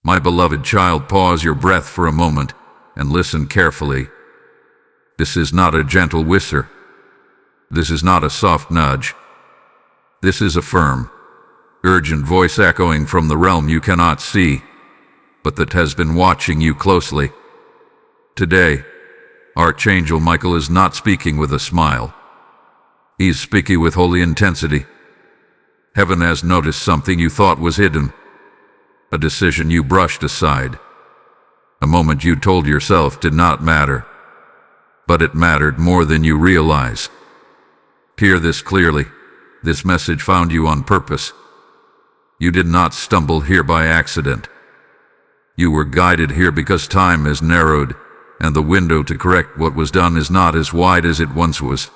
My beloved child, pause your breath for a moment and listen carefully. This is not a gentle whisper. This is not a soft nudge. This is a firm, urgent voice echoing from the realm you cannot see, but that has been watching you closely. Today, Archangel Michael is not speaking with a smile. He's speaking with holy intensity. Heaven has noticed something you thought was hidden, a decision you brushed aside, a moment you told yourself did not matter, but it mattered more than you realize. Hear this clearly. This message found you on purpose. You did not stumble here by accident. You were guided here because time is narrowed, and the window to correct what was done is not as wide as it once was.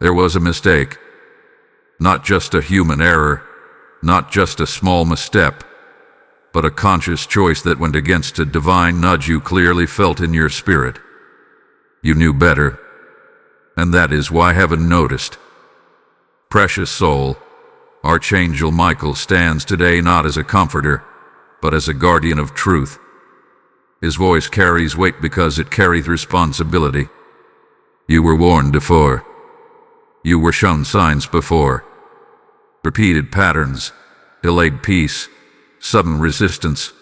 There was a mistake. Not just a human error, not just a small misstep, but a conscious choice that went against a divine nudge you clearly felt in your spirit. You knew better, and that is why heaven noticed. Precious soul, Archangel Michael stands today not as a comforter, but as a guardian of truth. His voice carries weight because it carries responsibility. You were warned before. You were shown signs before. Repeated patterns, delayed peace, sudden resistance.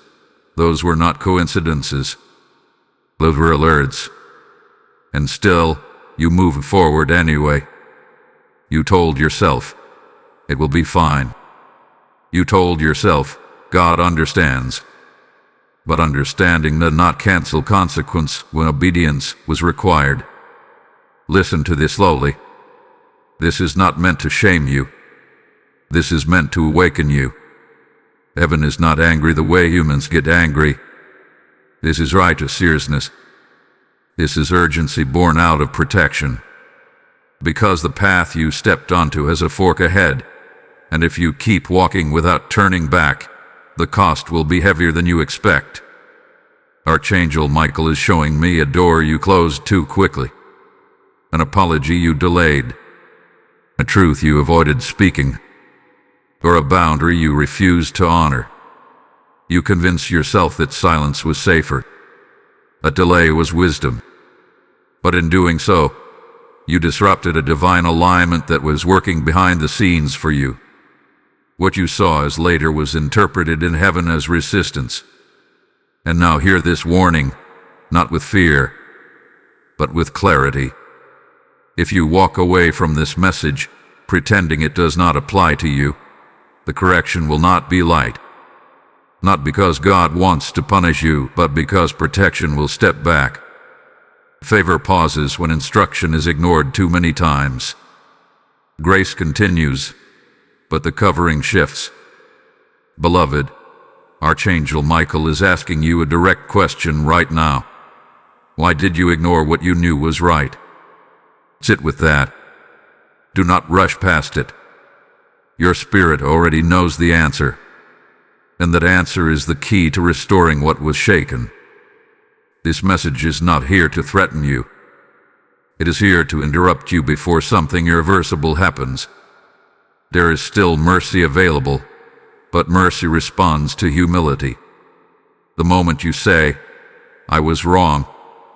Those were not coincidences. Those were alerts. And still, you moved forward anyway. You told yourself, it will be fine. You told yourself, God understands. But understanding did not cancel consequence when obedience was required. Listen to this slowly. This is not meant to shame you. This is meant to awaken you. Heaven is not angry the way humans get angry. This is righteous seriousness. This is urgency born out of protection. Because the path you stepped onto has a fork ahead, and if you keep walking without turning back, the cost will be heavier than you expect. Archangel Michael is showing me a door you closed too quickly, an apology you delayed, a truth you avoided speaking, or a boundary you refused to honor. You convinced yourself that silence was safer, that delay was wisdom. But in doing so, you disrupted a divine alignment that was working behind the scenes for you. What you saw as later was interpreted in heaven as resistance. And now hear this warning, not with fear, but with clarity. If you walk away from this message, pretending it does not apply to you, the correction will not be light. Not because God wants to punish you, but because protection will step back. Favor pauses when instruction is ignored too many times. Grace continues, but the covering shifts. Beloved, Archangel Michael is asking you a direct question right now. Why did you ignore what you knew was right? Sit with that. Do not rush past it. Your spirit already knows the answer, and that answer is the key to restoring what was shaken. This message is not here to threaten you. It is here to interrupt you before something irreversible happens. There is still mercy available, but mercy responds to humility. The moment you say, I was wrong,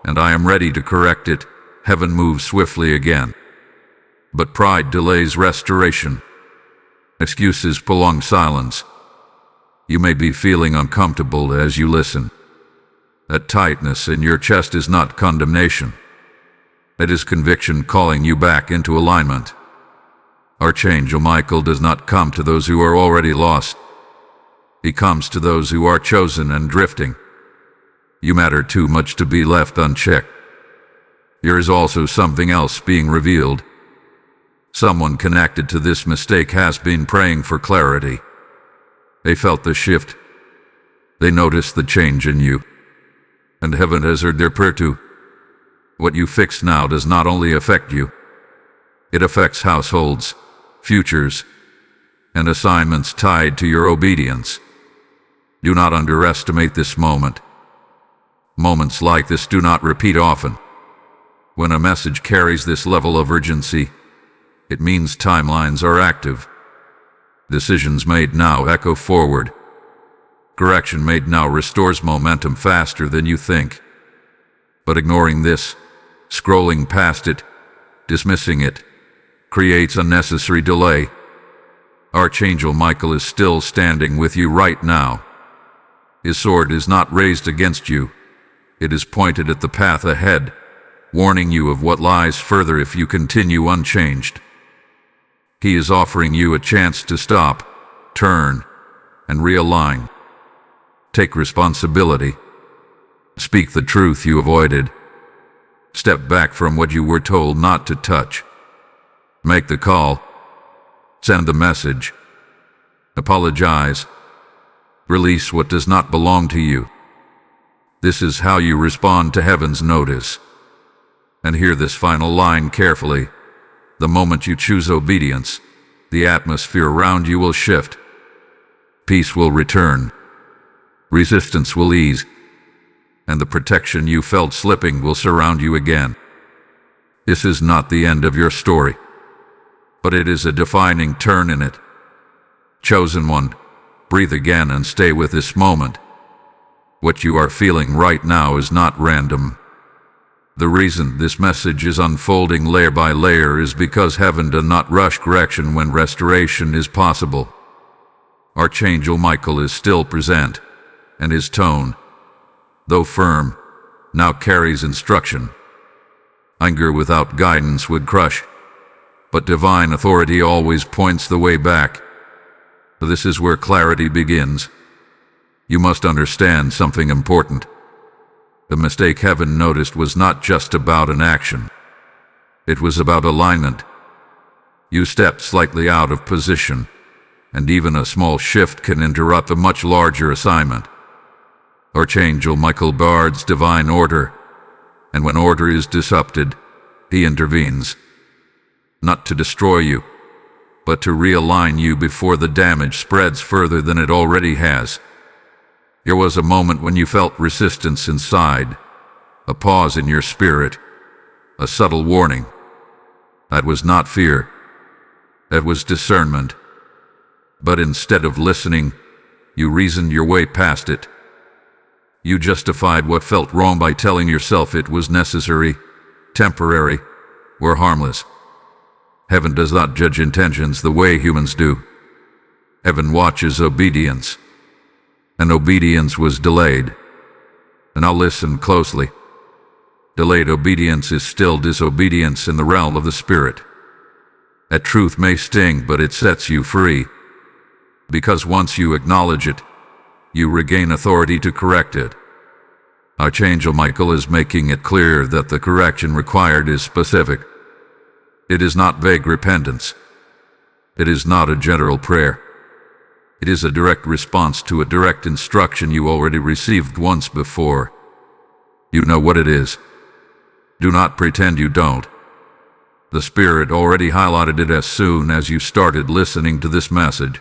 and I am ready to correct it, heaven moves swiftly again. But pride delays restoration. Excuses prolong silence. You may be feeling uncomfortable as you listen. That tightness in your chest is not condemnation. It is conviction calling you back into alignment. Archangel Michael does not come to those who are already lost. He comes to those who are chosen and drifting. You matter too much to be left unchecked. There is also something else being revealed. Someone connected to this mistake has been praying for clarity. They felt the shift. They noticed the change in you. And heaven has heard their prayer too. What you fix now does not only affect you. It affects households, futures, and assignments tied to your obedience. Do not underestimate this moment. Moments like this do not repeat often. When a message carries this level of urgency, it means timelines are active. Decisions made now echo forward. Correction made now restores momentum faster than you think. But ignoring this, scrolling past it, dismissing it, creates unnecessary delay. Archangel Michael is still standing with you right now. His sword is not raised against you. It is pointed at the path ahead, warning you of what lies further if you continue unchanged. He is offering you a chance to stop, turn, and realign. Take responsibility. Speak the truth you avoided. Step back from what you were told not to touch. Make the call. Send the message. Apologize. Release what does not belong to you. This is how you respond to heaven's notice. And hear this final line carefully. The moment you choose obedience, the atmosphere around you will shift. Peace will return. Resistance will ease. And the protection you felt slipping will surround you again. This is not the end of your story, but it is a defining turn in it. Chosen one, breathe again and stay with this moment. What you are feeling right now is not random. The reason this message is unfolding layer by layer is because heaven does not rush correction when restoration is possible. Archangel Michael is still present, and his tone, though firm, now carries instruction. Anger without guidance would crush, but divine authority always points the way back. This is where clarity begins. You must understand something important. The mistake heaven noticed was not just about an action. It was about alignment. You stepped slightly out of position, and even a small shift can interrupt a much larger assignment. Archangel Michael guards divine order, and when order is disrupted, he intervenes. Not to destroy you, but to realign you before the damage spreads further than it already has. There was a moment when you felt resistance inside, a pause in your spirit, a subtle warning. That was not fear. That was discernment. But instead of listening, you reasoned your way past it. You justified what felt wrong by telling yourself it was necessary, temporary, or harmless. Heaven does not judge intentions the way humans do. Heaven watches obedience. And obedience was delayed. And now listen closely. Delayed obedience is still disobedience in the realm of the Spirit. That truth may sting, but it sets you free. Because once you acknowledge it, you regain authority to correct it. Archangel Michael is making it clear that the correction required is specific. It is not vague repentance. It is not a general prayer. It is a direct response to a direct instruction you already received once before. You know what it is. Do not pretend you don't. The Spirit already highlighted it as soon as you started listening to this message.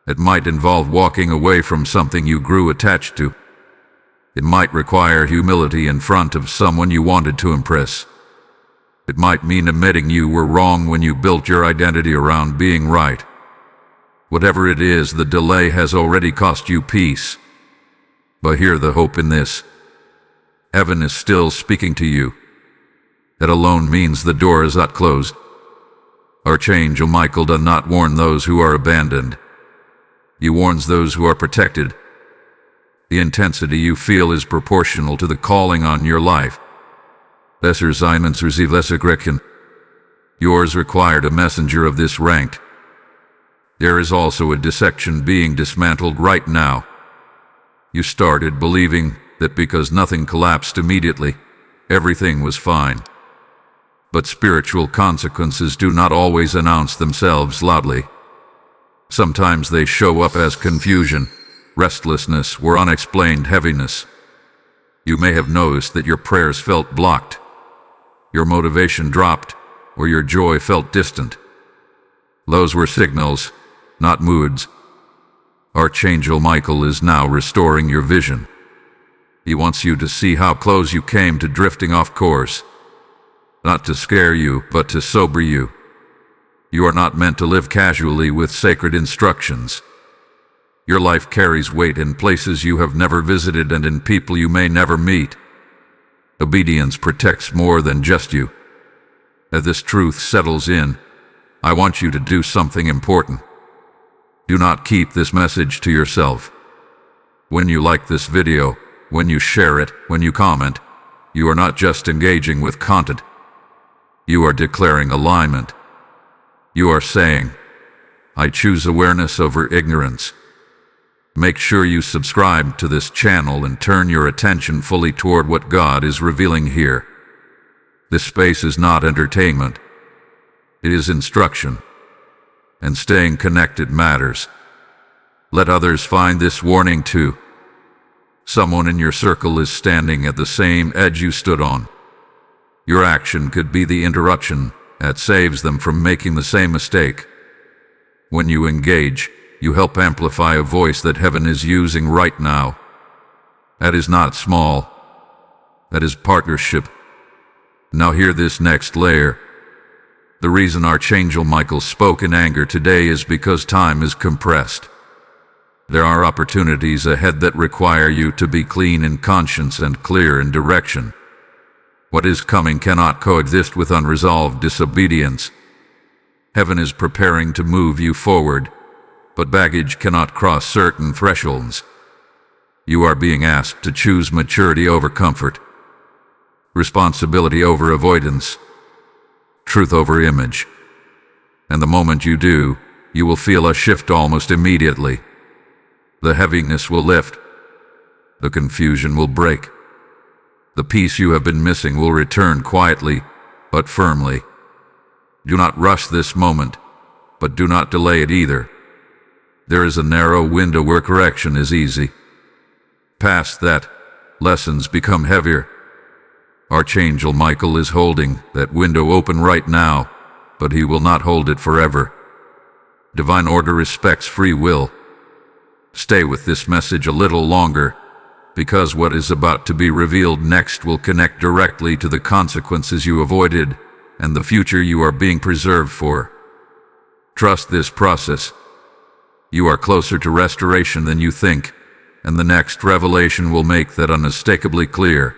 It might involve walking away from something you grew attached to. It might require humility in front of someone you wanted to impress. It might mean admitting you were wrong when you built your identity around being right. Whatever it is, the delay has already cost you peace. But hear the hope in this. Heaven is still speaking to you. That alone means the door is not closed. Archangel Michael does not warn those who are abandoned. He warns those who are protected. The intensity you feel is proportional to the calling on your life. Lesser assignments receive lesser correction. Yours required a messenger of this rank. There is also a dissection being dismantled right now. You started believing that because nothing collapsed immediately, everything was fine. But spiritual consequences do not always announce themselves loudly. Sometimes they show up as confusion, restlessness, or unexplained heaviness. You may have noticed that your prayers felt blocked, your motivation dropped, or your joy felt distant. Those were signals, not moods. Archangel Michael is now restoring your vision. He wants you to see how close you came to drifting off course. Not to scare you, but to sober you. You are not meant to live casually with sacred instructions. Your life carries weight in places you have never visited and in people you may never meet. Obedience protects more than just you. As this truth settles in, I want you to do something important. Do not keep this message to yourself. When you like this video, when you share it, when you comment, you are not just engaging with content. You are declaring alignment. You are saying, I choose awareness over ignorance. Make sure you subscribe to this channel and turn your attention fully toward what God is revealing here. This space is not entertainment. It is instruction. And staying connected matters. Let others find this warning too. Someone in your circle is standing at the same edge you stood on. Your action could be the interruption that saves them from making the same mistake. When you engage, you help amplify a voice that heaven is using right now. That is not small. That is partnership. Now hear this next layer. The reason Archangel Michael spoke in anger today is because time is compressed. There are opportunities ahead that require you to be clean in conscience and clear in direction. What is coming cannot coexist with unresolved disobedience. Heaven is preparing to move you forward, but baggage cannot cross certain thresholds. You are being asked to choose maturity over comfort, responsibility over avoidance, truth over image. And the moment you do, you will feel a shift almost immediately. The heaviness will lift. The confusion will break. The peace you have been missing will return quietly, but firmly. Do not rush this moment, but do not delay it either. There is a narrow window where correction is easy. Past that, lessons become heavier. Archangel Michael is holding that window open right now, but he will not hold it forever. Divine order respects free will. Stay with this message a little longer, because what is about to be revealed next will connect directly to the consequences you avoided and the future you are being preserved for. Trust this process. You are closer to restoration than you think, and the next revelation will make that unmistakably clear.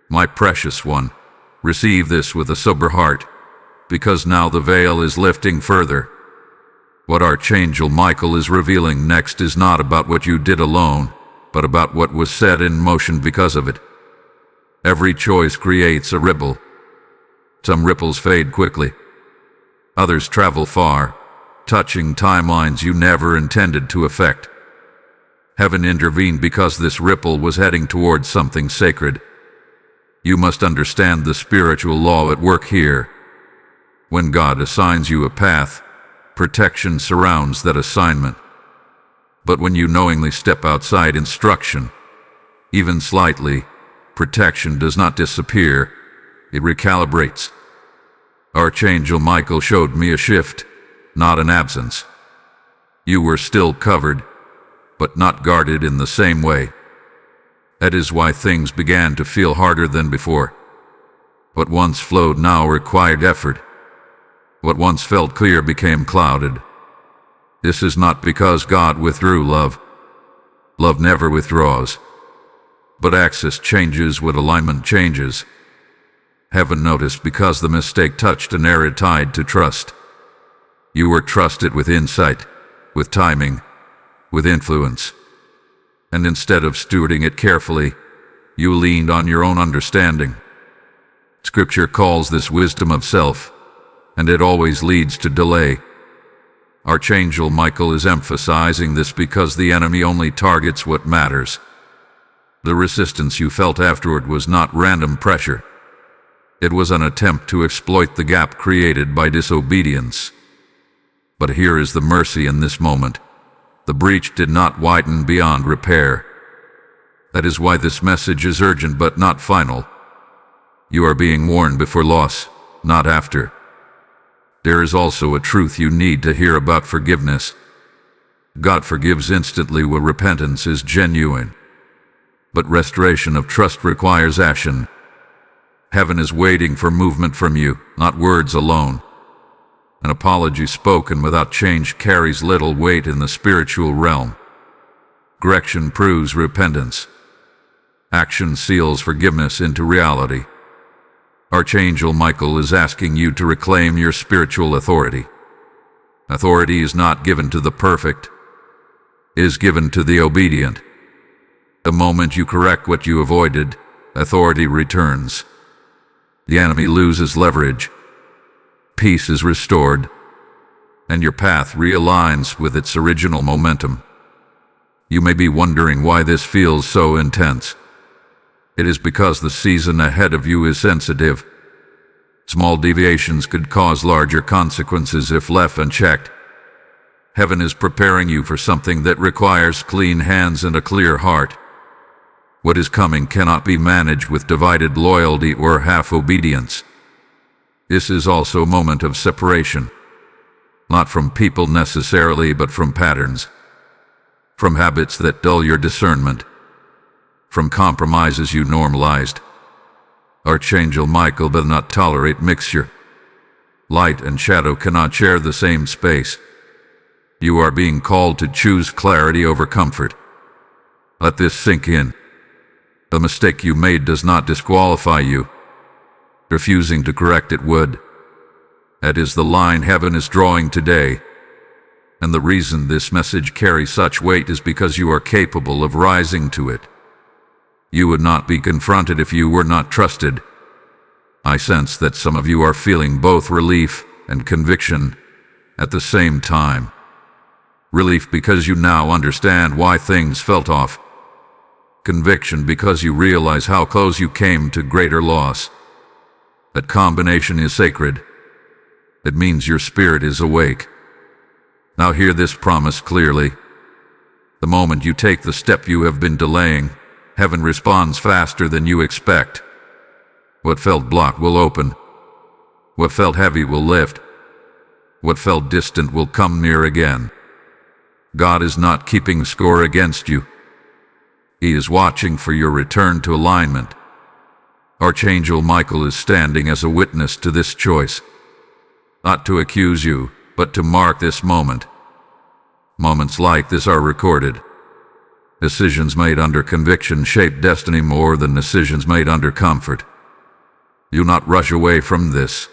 My precious one, receive this with a sober heart, because now the veil is lifting further. What Archangel Michael is revealing next is not about what you did alone, but about what was set in motion because of it. Every choice creates a ripple. Some ripples fade quickly. Others travel far, touching timelines you never intended to affect. Heaven intervened because this ripple was heading towards something sacred. You must understand the spiritual law at work here. When God assigns you a path, protection surrounds that assignment. But when you knowingly step outside instruction, even slightly, protection does not disappear, it recalibrates. Archangel Michael showed me a shift, not an absence. You were still covered, but not guarded in the same way. That is why things began to feel harder than before. What once flowed now required effort. What once felt clear became clouded. This is not because God withdrew love. Love never withdraws. But access changes when alignment changes. Heaven noticed because the mistake touched an area tied to trust. You were trusted with insight, with timing, with influence. And instead of stewarding it carefully, you leaned on your own understanding. Scripture calls this wisdom of self, and it always leads to delay. Archangel Michael is emphasizing this because the enemy only targets what matters. The resistance you felt afterward was not random pressure. It was an attempt to exploit the gap created by disobedience. But here is the mercy in this moment. The breach did not widen beyond repair. That is why this message is urgent but not final. You are being warned before loss, not after. There is also a truth you need to hear about forgiveness. God forgives instantly when repentance is genuine. But restoration of trust requires action. Heaven is waiting for movement from you, not words alone. An apology spoken without change carries little weight in the spiritual realm. Correction proves repentance. Action seals forgiveness into reality. Archangel Michael is asking you to reclaim your spiritual authority. Authority is not given to the perfect, it is given to the obedient. The moment you correct what you avoided, authority returns. The enemy loses leverage. Peace is restored, and your path realigns with its original momentum. You may be wondering why this feels so intense. It is because the season ahead of you is sensitive. Small deviations could cause larger consequences if left unchecked. Heaven is preparing you for something that requires clean hands and a clear heart. What is coming cannot be managed with divided loyalty or half obedience. This is also a moment of separation, not from people necessarily, but from patterns, from habits that dull your discernment, from compromises you normalized. Archangel Michael does not tolerate mixture. Light and shadow cannot share the same space. You are being called to choose clarity over comfort. Let this sink in. The mistake you made does not disqualify you. Refusing to correct it would. That is the line heaven is drawing today. And the reason this message carries such weight is because you are capable of rising to it. You would not be confronted if you were not trusted. I sense that some of you are feeling both relief and conviction at the same time. Relief because you now understand why things felt off. Conviction because you realize how close you came to greater loss. That combination is sacred. It means your spirit is awake. Now hear this promise clearly. The moment you take the step you have been delaying, heaven responds faster than you expect. What felt blocked will open. What felt heavy will lift. What felt distant will come near again. God is not keeping score against you. He is watching for your return to alignment. Archangel Michael is standing as a witness to this choice. Not to accuse you, but to mark this moment. Moments like this are recorded. Decisions made under conviction shape destiny more than decisions made under comfort. Do not rush away from this.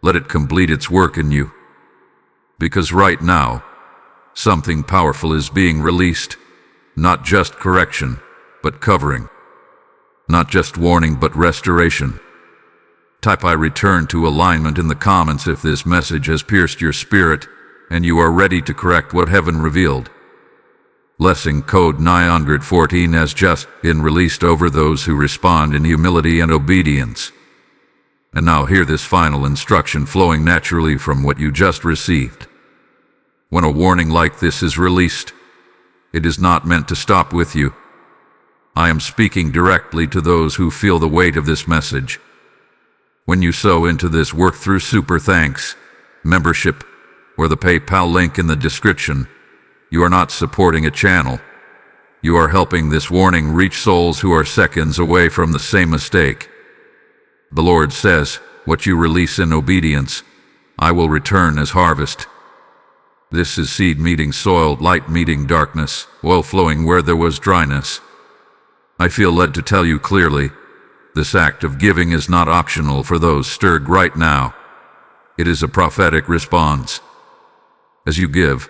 Let it complete its work in you. Because right now, something powerful is being released. Not just correction, but covering. Not just warning, but restoration. Type "I return to alignment" in the comments if this message has pierced your spirit and you are ready to correct what heaven revealed. Blessing code 914 has just been released over those who respond in humility and obedience. And now hear this final instruction flowing naturally from what you just received. When a warning like this is released, it is not meant to stop with you. I am speaking directly to those who feel the weight of this message. When you sow into this work through Super Thanks, membership, or the PayPal link in the description, you are not supporting a channel. You are helping this warning reach souls who are seconds away from the same mistake. The Lord says, what you release in obedience, I will return as harvest. This is seed meeting soil, light meeting darkness, oil flowing where there was dryness. I feel led to tell you clearly, this act of giving is not optional for those stirred right now. It is a prophetic response. As you give,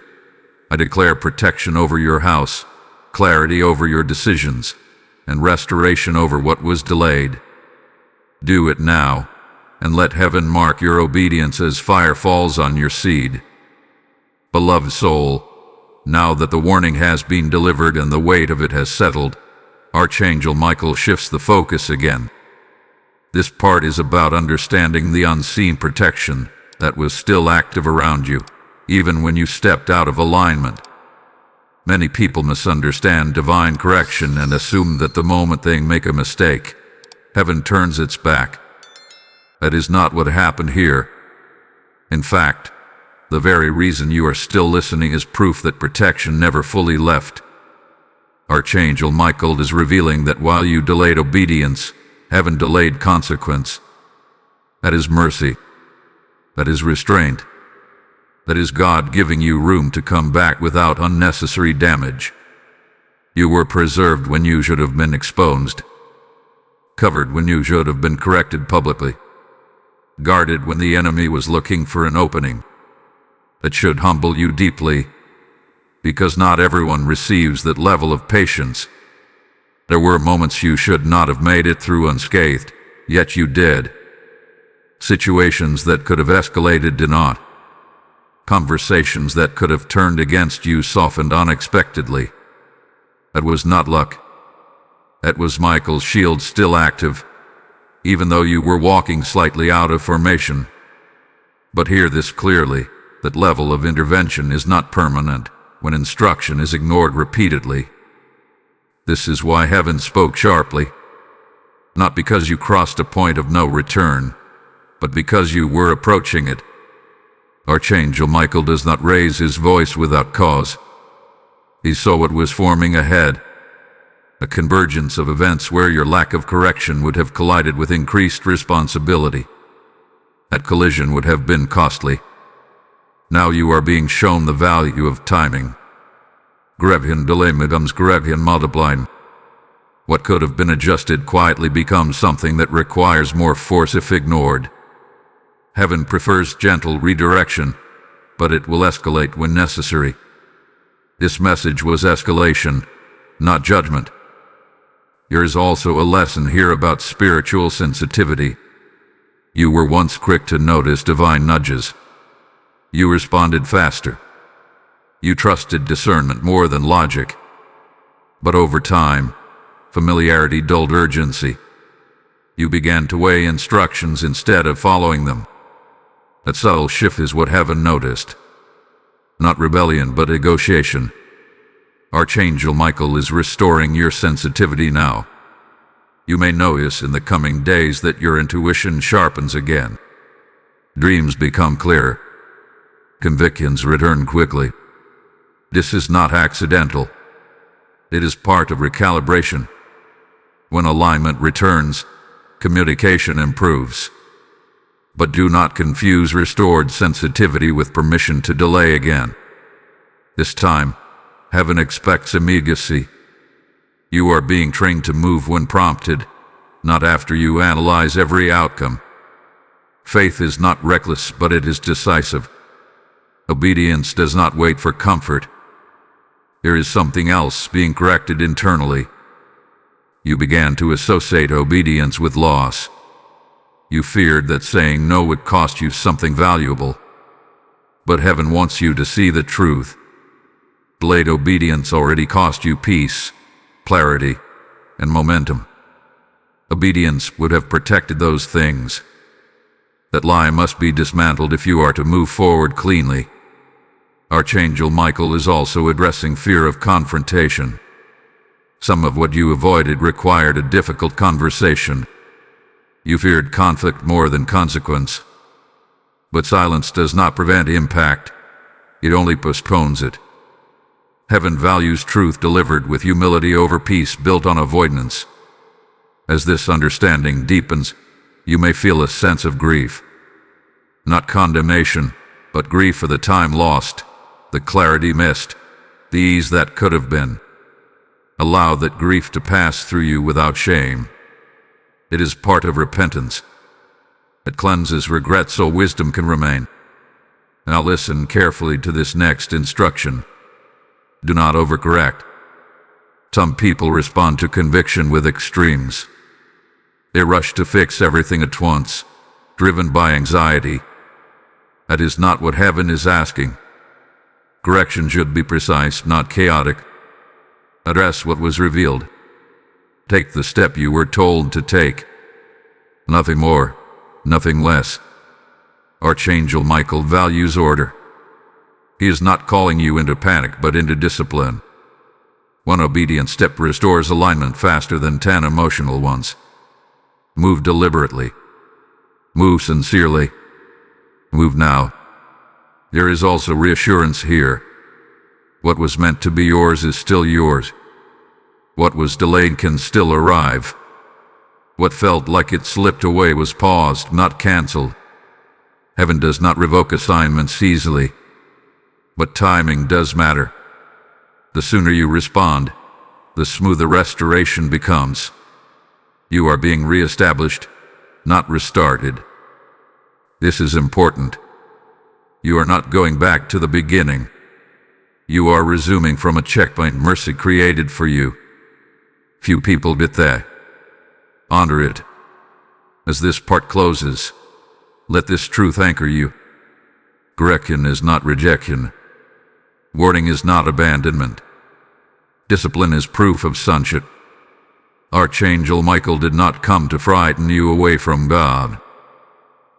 I declare protection over your house, clarity over your decisions, and restoration over what was delayed. Do it now, and let heaven mark your obedience as fire falls on your seed. Beloved soul, now that the warning has been delivered and the weight of it has settled, Archangel Michael shifts the focus again. This part is about understanding the unseen protection that was still active around you, even when you stepped out of alignment. Many people misunderstand divine correction and assume that the moment they make a mistake, heaven turns its back. That is not what happened here. In fact, the very reason you are still listening is proof that protection never fully left. Archangel Michael is revealing that while you delayed obedience, heaven delayed consequence. That is mercy. That is restraint. That is God giving you room to come back without unnecessary damage. You were preserved when you should have been exposed, covered when you should have been corrected publicly, guarded when the enemy was looking for an opening. That should humble you deeply, because not everyone receives that level of patience. There were moments you should not have made it through unscathed, yet you did. Situations that could have escalated did not. Conversations that could have turned against you softened unexpectedly. That was not luck. That was Michael's shield still active, even though you were walking slightly out of formation. But hear this clearly, that level of intervention is not permanent when instruction is ignored repeatedly. This is why heaven spoke sharply, not because you crossed a point of no return, but because you were approaching it. Archangel Michael does not raise his voice without cause. He saw what was forming ahead, a convergence of events where your lack of correction would have collided with increased responsibility. That collision would have been costly. Now you are being shown the value of timing. Grevhin delay becomes Grevhin multiplying. What could have been adjusted quietly becomes something that requires more force if ignored. Heaven prefers gentle redirection, but it will escalate when necessary. This message was escalation, not judgment. There is also a lesson here about spiritual sensitivity. You were once quick to notice divine nudges. You responded faster. You trusted discernment more than logic. But over time, familiarity dulled urgency. You began to weigh instructions instead of following them. That subtle shift is what heaven noticed. Not rebellion, but negotiation. Archangel Michael is restoring your sensitivity now. You may notice in the coming days that your intuition sharpens again. Dreams become clearer. Convictions return quickly. This is not accidental. It is part of recalibration. When alignment returns, communication improves. But do not confuse restored sensitivity with permission to delay again. This time, heaven expects immediacy. You are being trained to move when prompted, not after you analyze every outcome. Faith is not reckless, but it is decisive. Obedience does not wait for comfort. There is something else being corrected internally. You began to associate obedience with loss. You feared that saying no would cost you something valuable. But heaven wants you to see the truth. Delayed obedience already cost you peace, clarity, and momentum. Obedience would have protected those things. That lie must be dismantled if you are to move forward cleanly. Archangel Michael is also addressing fear of confrontation. Some of what you avoided required a difficult conversation. You feared conflict more than consequence. But silence does not prevent impact. It only postpones it. Heaven values truth delivered with humility over peace built on avoidance. As this understanding deepens, you may feel a sense of grief. Not condemnation, but grief for the time lost, the clarity missed, the ease that could have been. Allow that grief to pass through you without shame. It is part of repentance. It cleanses regret so wisdom can remain. Now listen carefully to this next instruction. Do not overcorrect. Some people respond to conviction with extremes. They rush to fix everything at once, driven by anxiety. That is not what heaven is asking. Correction should be precise, not chaotic. Address what was revealed. Take the step you were told to take. Nothing more, nothing less. Archangel Michael values order. He is not calling you into panic, but into discipline. One obedient step restores alignment faster than 10 emotional ones. Move deliberately. Move sincerely. Move now. There is also reassurance here. What was meant to be yours is still yours. What was delayed can still arrive. What felt like it slipped away was paused, not canceled. Heaven does not revoke assignments easily, but timing does matter. The sooner you respond, the smoother restoration becomes. You are being re-established, not restarted. This is important. You are not going back to the beginning. You are resuming from a checkpoint mercy created for you. Few people get that. Honor it. As this part closes, let this truth anchor you. Correction is not rejection. Warning is not abandonment. Discipline is proof of sonship. Archangel Michael did not come to frighten you away from God.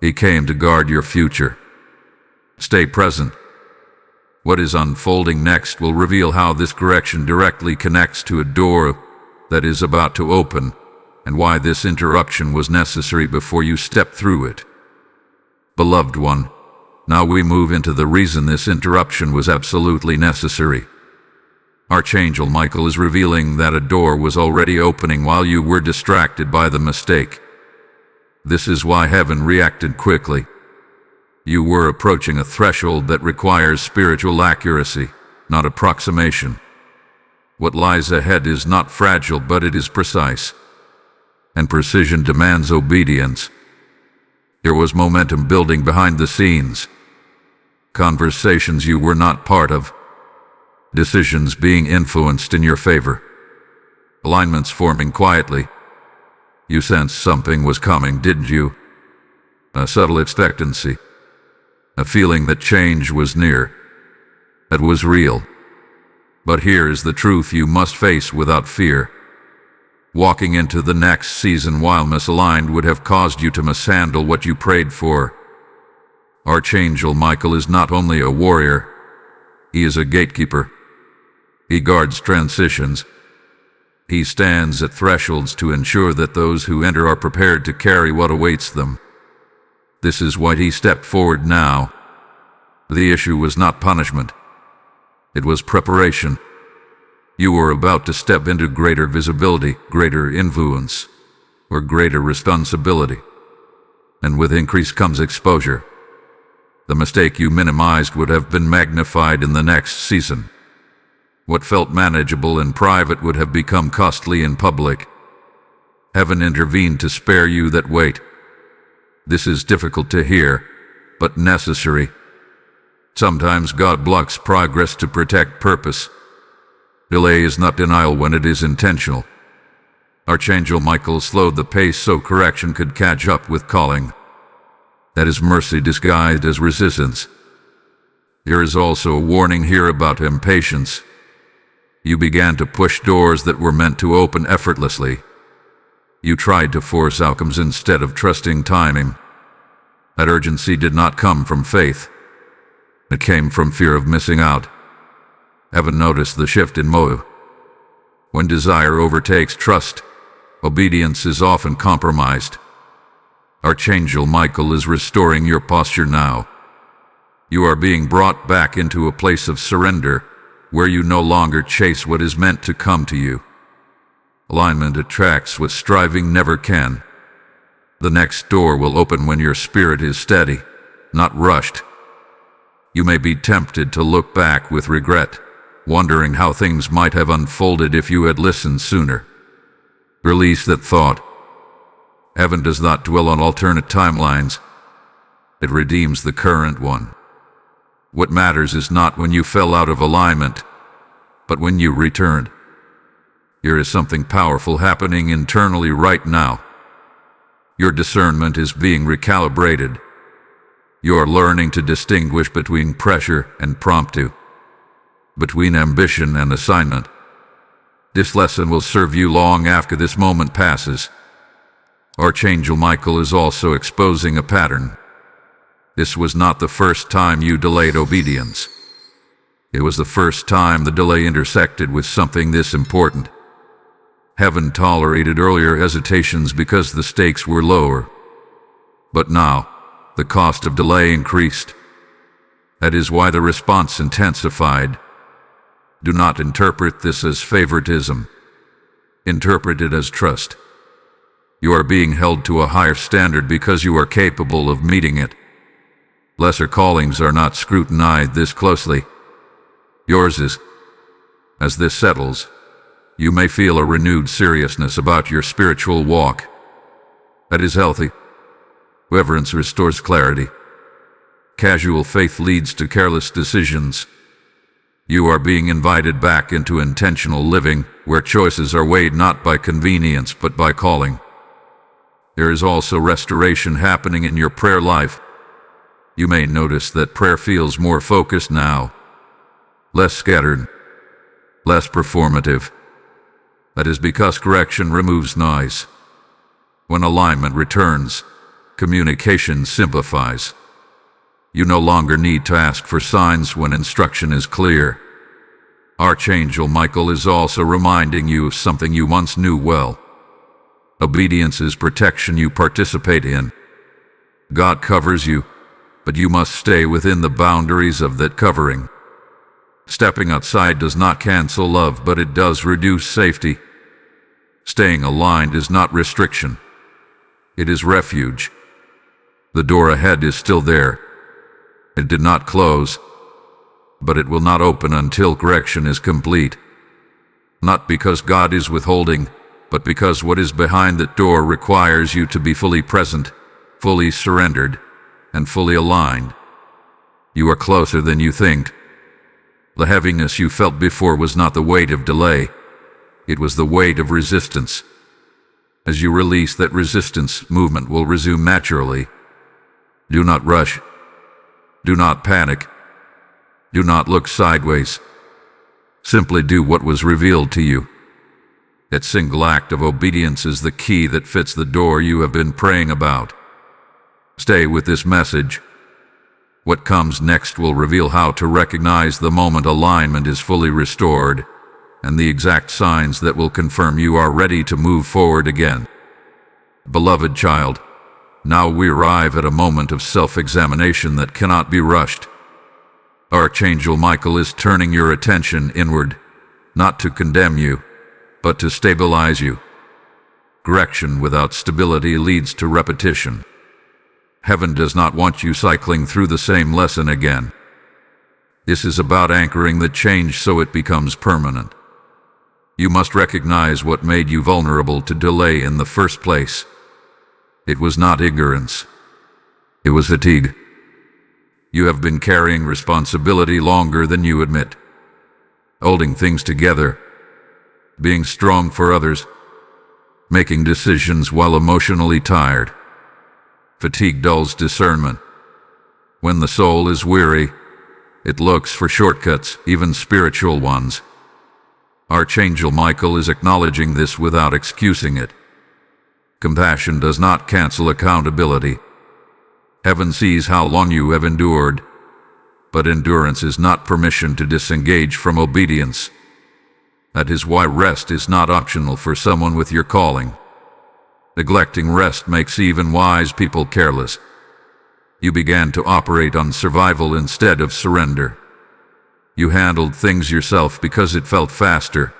He came to guard your future. Stay present. What is unfolding next will reveal how this correction directly connects to a door that is about to open, and why this interruption was necessary before you step through it. Beloved one, now we move into the reason this interruption was absolutely necessary. Archangel Michael is revealing that a door was already opening while you were distracted by the mistake. This is why heaven reacted quickly. You were approaching a threshold that requires spiritual accuracy, not approximation. What lies ahead is not fragile, but it is precise. And precision demands obedience. There was momentum building behind the scenes. Conversations you were not part of. Decisions being influenced in your favor. Alignments forming quietly. You sensed something was coming, didn't you? A subtle expectancy. A feeling that change was near. That was real. But here is the truth you must face without fear. Walking into the next season while misaligned would have caused you to mishandle what you prayed for. Archangel Michael is not only a warrior, he is a gatekeeper. He guards transitions. He stands at thresholds to ensure that those who enter are prepared to carry what awaits them. This is why he stepped forward now. The issue was not punishment. It was preparation. You were about to step into greater visibility, greater influence, or greater responsibility. And with increase comes exposure. The mistake you minimized would have been magnified in the next season. What felt manageable in private would have become costly in public. Heaven intervened to spare you that weight. This is difficult to hear, but necessary. Sometimes God blocks progress to protect purpose. Delay is not denial when it is intentional. Archangel Michael slowed the pace so correction could catch up with calling. That is mercy disguised as resistance. There is also a warning here about impatience. You began to push doors that were meant to open effortlessly. You tried to force outcomes instead of trusting timing. That urgency did not come from faith. It came from fear of missing out. Heaven noticed the shift in motive. When desire overtakes trust, obedience is often compromised. Archangel Michael is restoring your posture now. You are being brought back into a place of surrender, where you no longer chase what is meant to come to you. Alignment attracts what striving never can. The next door will open when your spirit is steady, not rushed. You may be tempted to look back with regret, wondering how things might have unfolded if you had listened sooner. Release that thought. Heaven does not dwell on alternate timelines. It redeems the current one. What matters is not when you fell out of alignment, but when you returned. There is something powerful happening internally right now. Your discernment is being recalibrated. You are learning to distinguish between pressure and promptu, between ambition and assignment. This lesson will serve you long after this moment passes. Archangel Michael is also exposing a pattern. This was not the first time you delayed obedience. It was the first time the delay intersected with something this important. Heaven tolerated earlier hesitations because the stakes were lower. But now, the cost of delay increased. That is why the response intensified. Do not interpret this as favoritism. Interpret it as trust. You are being held to a higher standard because you are capable of meeting it. Lesser callings are not scrutinized this closely. Yours is. As this settles, You may feel a renewed seriousness about your spiritual walk. That is healthy. Reverence restores clarity. Casual faith leads to careless decisions. You are being invited back into intentional living, where choices are weighed not by convenience but by calling. There is also restoration happening in your prayer life. You may notice that prayer feels more focused now, less scattered, less performative. That is because correction removes noise. When alignment returns, communication simplifies. You no longer need to ask for signs when instruction is clear. Archangel Michael is also reminding you of something you once knew well. Obedience is protection you participate in. God covers you, but you must stay within the boundaries of that covering. Stepping outside does not cancel love, but it does reduce safety. Staying aligned is not restriction. It is refuge. The door ahead is still there. It did not close, but it will not open until correction is complete. Not because God is withholding, but because what is behind that door requires you to be fully present, fully surrendered, and fully aligned. You are closer than you think. The heaviness you felt before was not the weight of delay. It was the weight of resistance. As you release that resistance, movement will resume naturally. Do not rush. Do not panic. Do not look sideways. Simply do what was revealed to you. That single act of obedience is the key that fits the door you have been praying about. Stay with this message. What comes next will reveal how to recognize the moment alignment is fully restored, and the exact signs that will confirm you are ready to move forward again. Beloved child, now we arrive at a moment of self-examination that cannot be rushed. Archangel Michael is turning your attention inward, not to condemn you, but to stabilize you. Correction without stability leads to repetition. Heaven does not want you cycling through the same lesson again. This is about anchoring the change so it becomes permanent. You must recognize what made you vulnerable to delay in the first place. It was not ignorance. It was fatigue. You have been carrying responsibility longer than you admit. Holding things together, being strong for others, making decisions while emotionally tired. Fatigue dulls discernment. When the soul is weary, it looks for shortcuts, even spiritual ones. Archangel Michael is acknowledging this without excusing it. Compassion does not cancel accountability. Heaven sees how long you have endured, but endurance is not permission to disengage from obedience. That is why rest is not optional for someone with your calling. Neglecting rest makes even wise people careless. You began to operate on survival instead of surrender. You handled things yourself because it felt faster.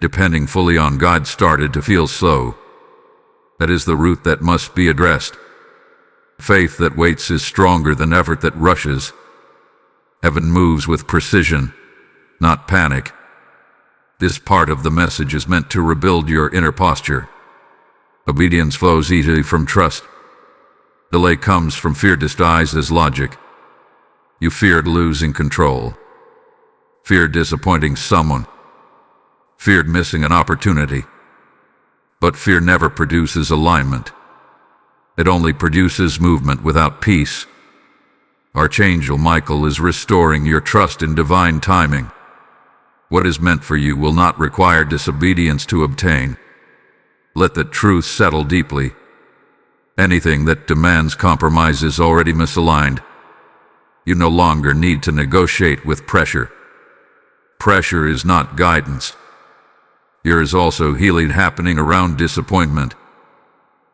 Depending fully on God started to feel slow. That is the root that must be addressed. Faith that waits is stronger than effort that rushes. Heaven moves with precision, not panic. This part of the message is meant to rebuild your inner posture. Obedience flows easily from trust. Delay comes from fear disguised as logic. You feared losing control. Feared disappointing someone. Feared missing an opportunity. But fear never produces alignment. It only produces movement without peace. Archangel Michael is restoring your trust in divine timing. What is meant for you will not require disobedience to obtain. Let the truth settle deeply. Anything that demands compromise is already misaligned. You no longer need to negotiate with pressure. Pressure is not guidance. There is also healing happening around disappointment.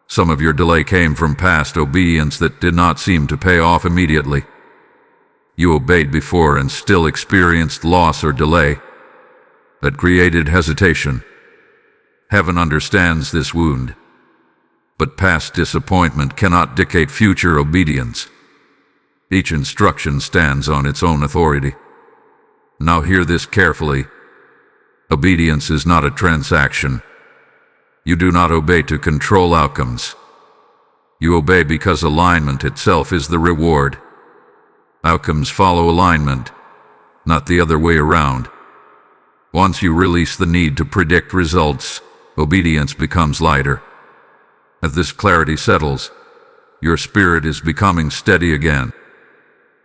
Some of your delay came from past obedience that did not seem to pay off immediately. You obeyed before and still experienced loss or delay. That created hesitation. Heaven understands this wound. But past disappointment cannot dictate future obedience. Each instruction stands on its own authority. Now hear this carefully. Obedience is not a transaction. You do not obey to control outcomes. You obey because alignment itself is the reward. Outcomes follow alignment, not the other way around. Once you release the need to predict results, obedience becomes lighter. As this clarity settles, your spirit is becoming steady again.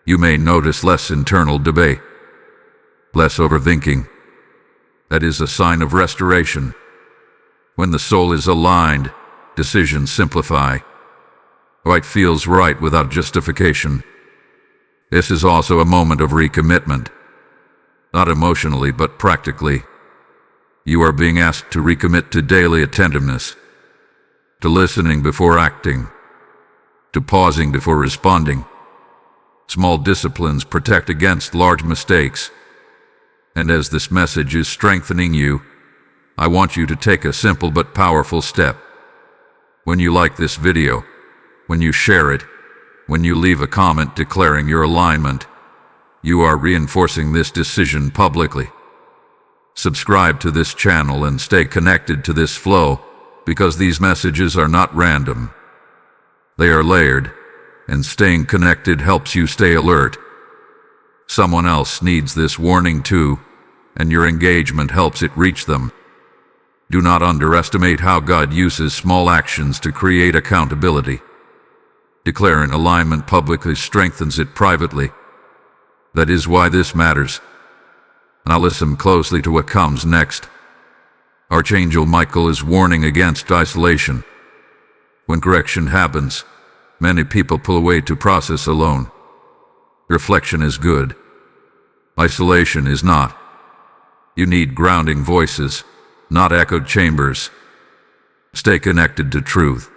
You may notice less internal debate, less overthinking. That is a sign of restoration. When the soul is aligned, decisions simplify. Right feels right without justification. This is also a moment of recommitment. Not emotionally, but practically. You are being asked to recommit to daily attentiveness, to listening before acting, to pausing before responding. Small disciplines protect against large mistakes. And as this message is strengthening you, I want you to take a simple but powerful step. When you like this video, when you share it, when you leave a comment declaring your alignment, you are reinforcing this decision publicly. Subscribe to this channel and stay connected to this flow, because these messages are not random. They are layered, and staying connected helps you stay alert. Someone else needs this warning too, and your engagement helps it reach them. Do not underestimate how God uses small actions to create accountability. Declaring alignment publicly strengthens it privately. That is why this matters. Now listen closely to what comes next. Archangel Michael is warning against isolation. When correction happens, many people pull away to process alone. Reflection is good. Isolation is not. You need grounding voices, not echoed chambers. Stay connected to truth.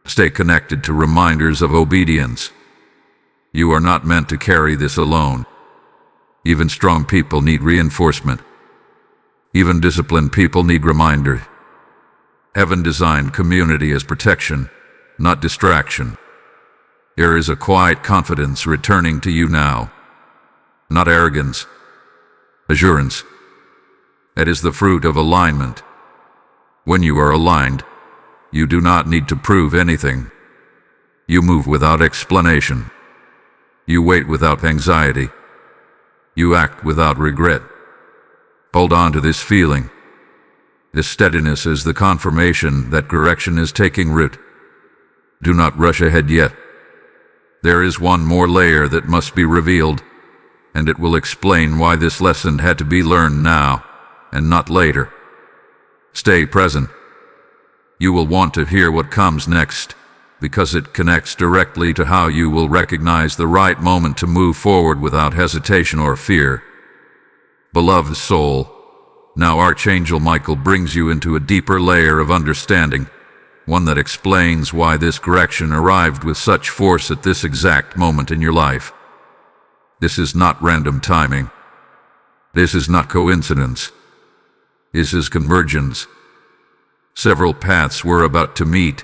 Stay connected to reminders of obedience. You are not meant to carry this alone. Even strong people need reinforcement. Even disciplined people need reminders. Heaven designed community as protection, not distraction. There is a quiet confidence returning to you now. Not arrogance, assurance. That is the fruit of alignment. When you are aligned, you do not need to prove anything. You move without explanation. You wait without anxiety. You act without regret. Hold on to this feeling. This steadiness is the confirmation that correction is taking root. Do not rush ahead yet. There is one more layer that must be revealed, and it will explain why this lesson had to be learned now and not later. Stay present. You will want to hear what comes next, because it connects directly to how you will recognize the right moment to move forward without hesitation or fear. Beloved soul, now Archangel Michael brings you into a deeper layer of understanding, one that explains why this correction arrived with such force at this exact moment in your life. This is not random timing. This is not coincidence. This is convergence. Several paths were about to meet,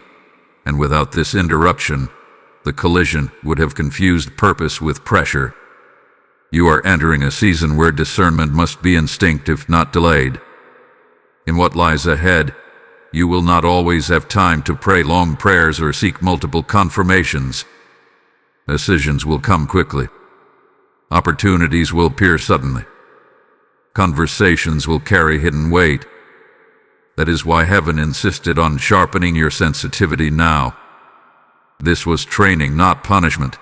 and without this interruption, the collision would have confused purpose with pressure. You are entering a season where discernment must be instinctive, not delayed. In what lies ahead, you will not always have time to pray long prayers or seek multiple confirmations. Decisions will come quickly. Opportunities will appear suddenly. Conversations will carry hidden weight. That is why heaven insisted on sharpening your sensitivity now. This was training, not punishment.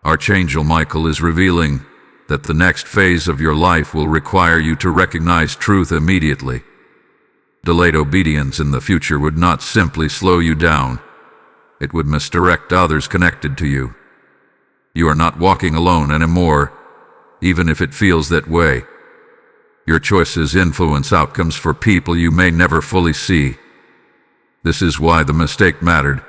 Archangel Michael is revealing that the next phase of your life will require you to recognize truth immediately. Delayed obedience in the future would not simply slow you down. It would misdirect others connected to you. You are not walking alone anymore, even if it feels that way. Your choices influence outcomes for people you may never fully see. This is why the mistake mattered.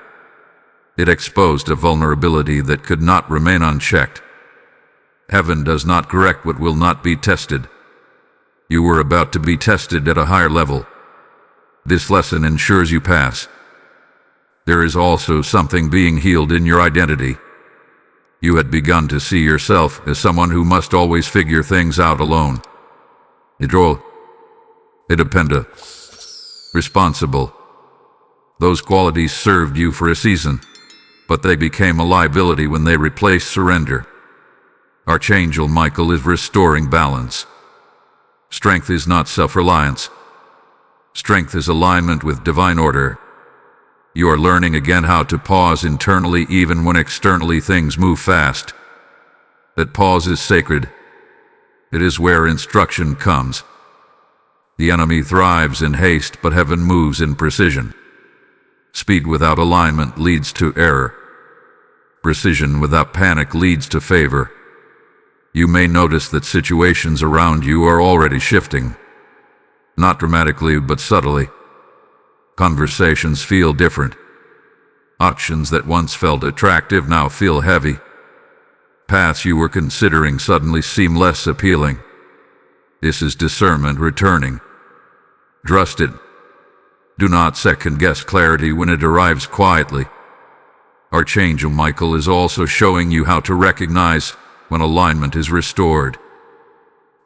It exposed a vulnerability that could not remain unchecked. Heaven does not correct what will not be tested. You were about to be tested at a higher level. This lesson ensures you pass. There is also something being healed in your identity. You had begun to see yourself as someone who must always figure things out alone. independent, responsible. Those qualities served you for a season, but they became a liability when they replaced surrender. Archangel Michael is restoring balance. Strength is not self-reliance. Strength is alignment with divine order. You are learning again how to pause internally even when externally things move fast. That pause is sacred. It is where instruction comes. The enemy thrives in haste, but heaven moves in precision. Speed without alignment leads to error. Precision without panic leads to favor. You may notice that situations around you are already shifting. Not dramatically, but subtly. Conversations feel different. Options that once felt attractive now feel heavy. Paths you were considering suddenly seem less appealing. This is discernment returning. Trust it. Do not second-guess clarity when it arrives quietly. Archangel Michael is also showing you how to recognize when alignment is restored.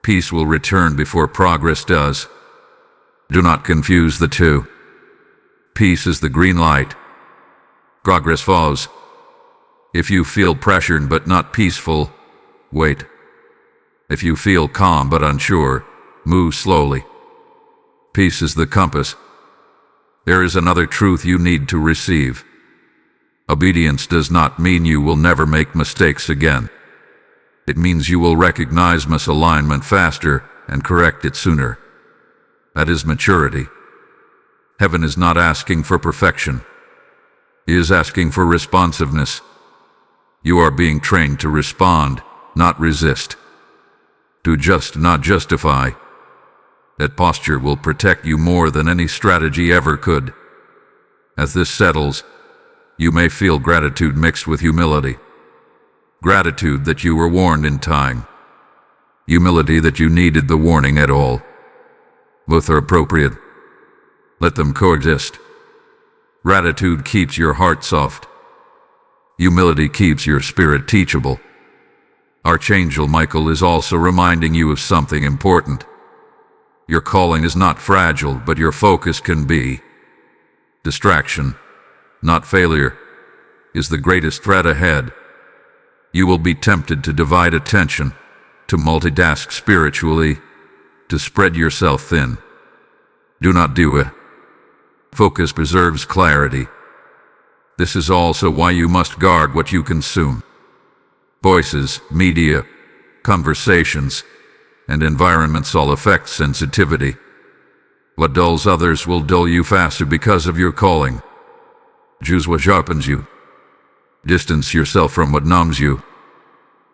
Peace will return before progress does. Do not confuse the two. Peace is the green light. Progress follows. If you feel pressured but not peaceful, wait. If you feel calm but unsure, move slowly. Peace is the compass. There is another truth you need to receive. Obedience does not mean you will never make mistakes again. It means you will recognize misalignment faster and correct it sooner. That is maturity. Heaven is not asking for perfection. He is asking for responsiveness. You are being trained to respond, not resist. To just, not justify. That posture will protect you more than any strategy ever could. As this settles, you may feel gratitude mixed with humility. Gratitude that you were warned in time. Humility that you needed the warning at all. Both are appropriate. Let them coexist. Gratitude keeps your heart soft. Humility keeps your spirit teachable. Archangel Michael is also reminding you of something important. Your calling is not fragile, but your focus can be. Distraction, not failure, is the greatest threat ahead. You will be tempted to divide attention, to multitask spiritually, to spread yourself thin. Do not do it. Focus preserves clarity. This is also why you must guard what you consume. Voices, media, conversations, and environments all affect sensitivity. What dulls others will dull you faster because of your calling. Choose what sharpens you. Distance yourself from what numbs you.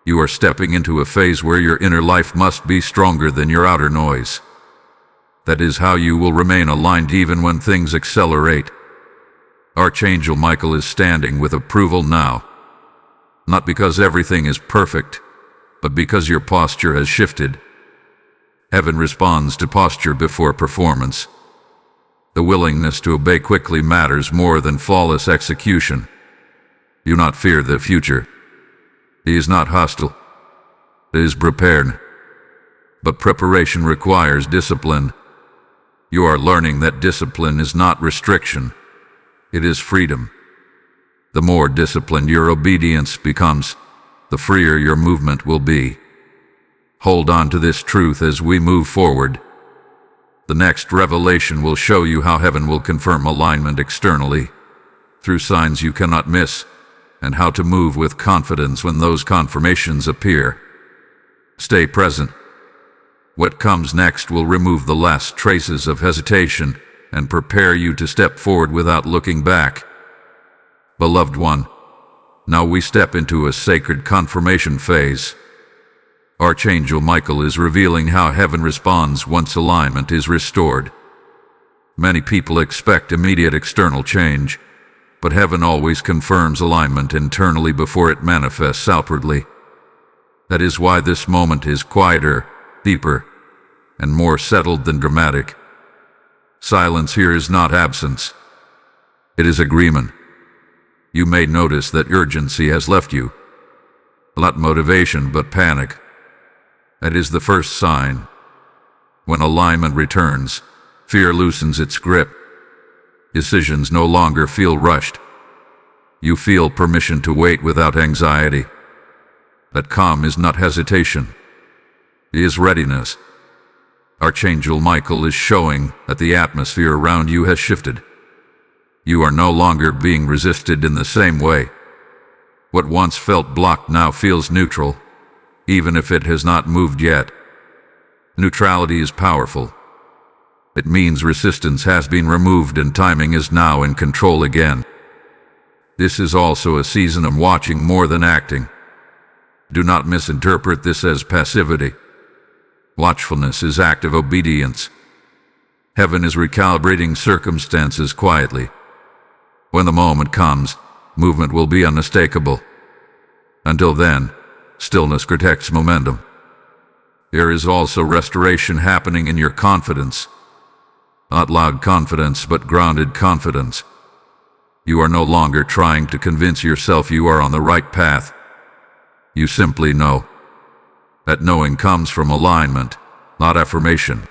You are stepping into a phase where your inner life must be stronger than your outer noise. That is how you will remain aligned even when things accelerate. Archangel Michael is standing with approval now. Not because everything is perfect, but because your posture has shifted. Heaven responds to posture before performance. The willingness to obey quickly matters more than flawless execution. Do not fear the future. He is not hostile. It is prepared. But preparation requires discipline. You are learning that discipline is not restriction. It is freedom. The more disciplined your obedience becomes, the freer your movement will be. Hold on to this truth as we move forward. The next revelation will show you how heaven will confirm alignment externally, through signs you cannot miss, and how to move with confidence when those confirmations appear. Stay present. What comes next will remove the last traces of hesitation and prepare you to step forward without looking back. Beloved one, now we step into a sacred confirmation phase. Archangel Michael is revealing how heaven responds once alignment is restored. Many people expect immediate external change, but heaven always confirms alignment internally before it manifests outwardly. That is why this moment is quieter, deeper, and more settled than dramatic. Silence here is not absence. It is agreement. You may notice that urgency has left you. Not motivation, but panic. That is the first sign. When alignment returns, fear loosens its grip. Decisions no longer feel rushed. You feel permission to wait without anxiety. That calm is not hesitation. It is readiness. Archangel Michael is showing that the atmosphere around you has shifted. You are no longer being resisted in the same way. What once felt blocked now feels neutral, even if it has not moved yet. Neutrality is powerful. It means resistance has been removed and timing is now in control again. This is also a season of watching more than acting. Do not misinterpret this as passivity. Watchfulness is active obedience. Heaven is recalibrating circumstances quietly. When the moment comes, movement will be unmistakable. Until then, stillness protects momentum. There is also restoration happening in your confidence. Not loud confidence, but grounded confidence. You are no longer trying to convince yourself you are on the right path. You simply know. That knowing comes from alignment, not affirmation.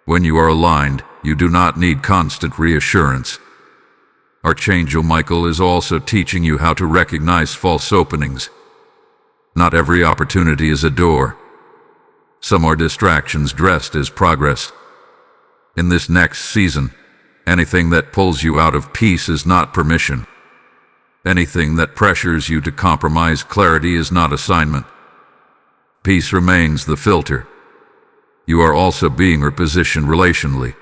When you are aligned, you do not need constant reassurance. Archangel Michael is also teaching you how to recognize false openings. Not every opportunity is a door. Some are distractions dressed as progress. In this next season, anything that pulls you out of peace is not permission. Anything that pressures you to compromise clarity is not assignment. Peace remains the filter. You are also being repositioned relationally.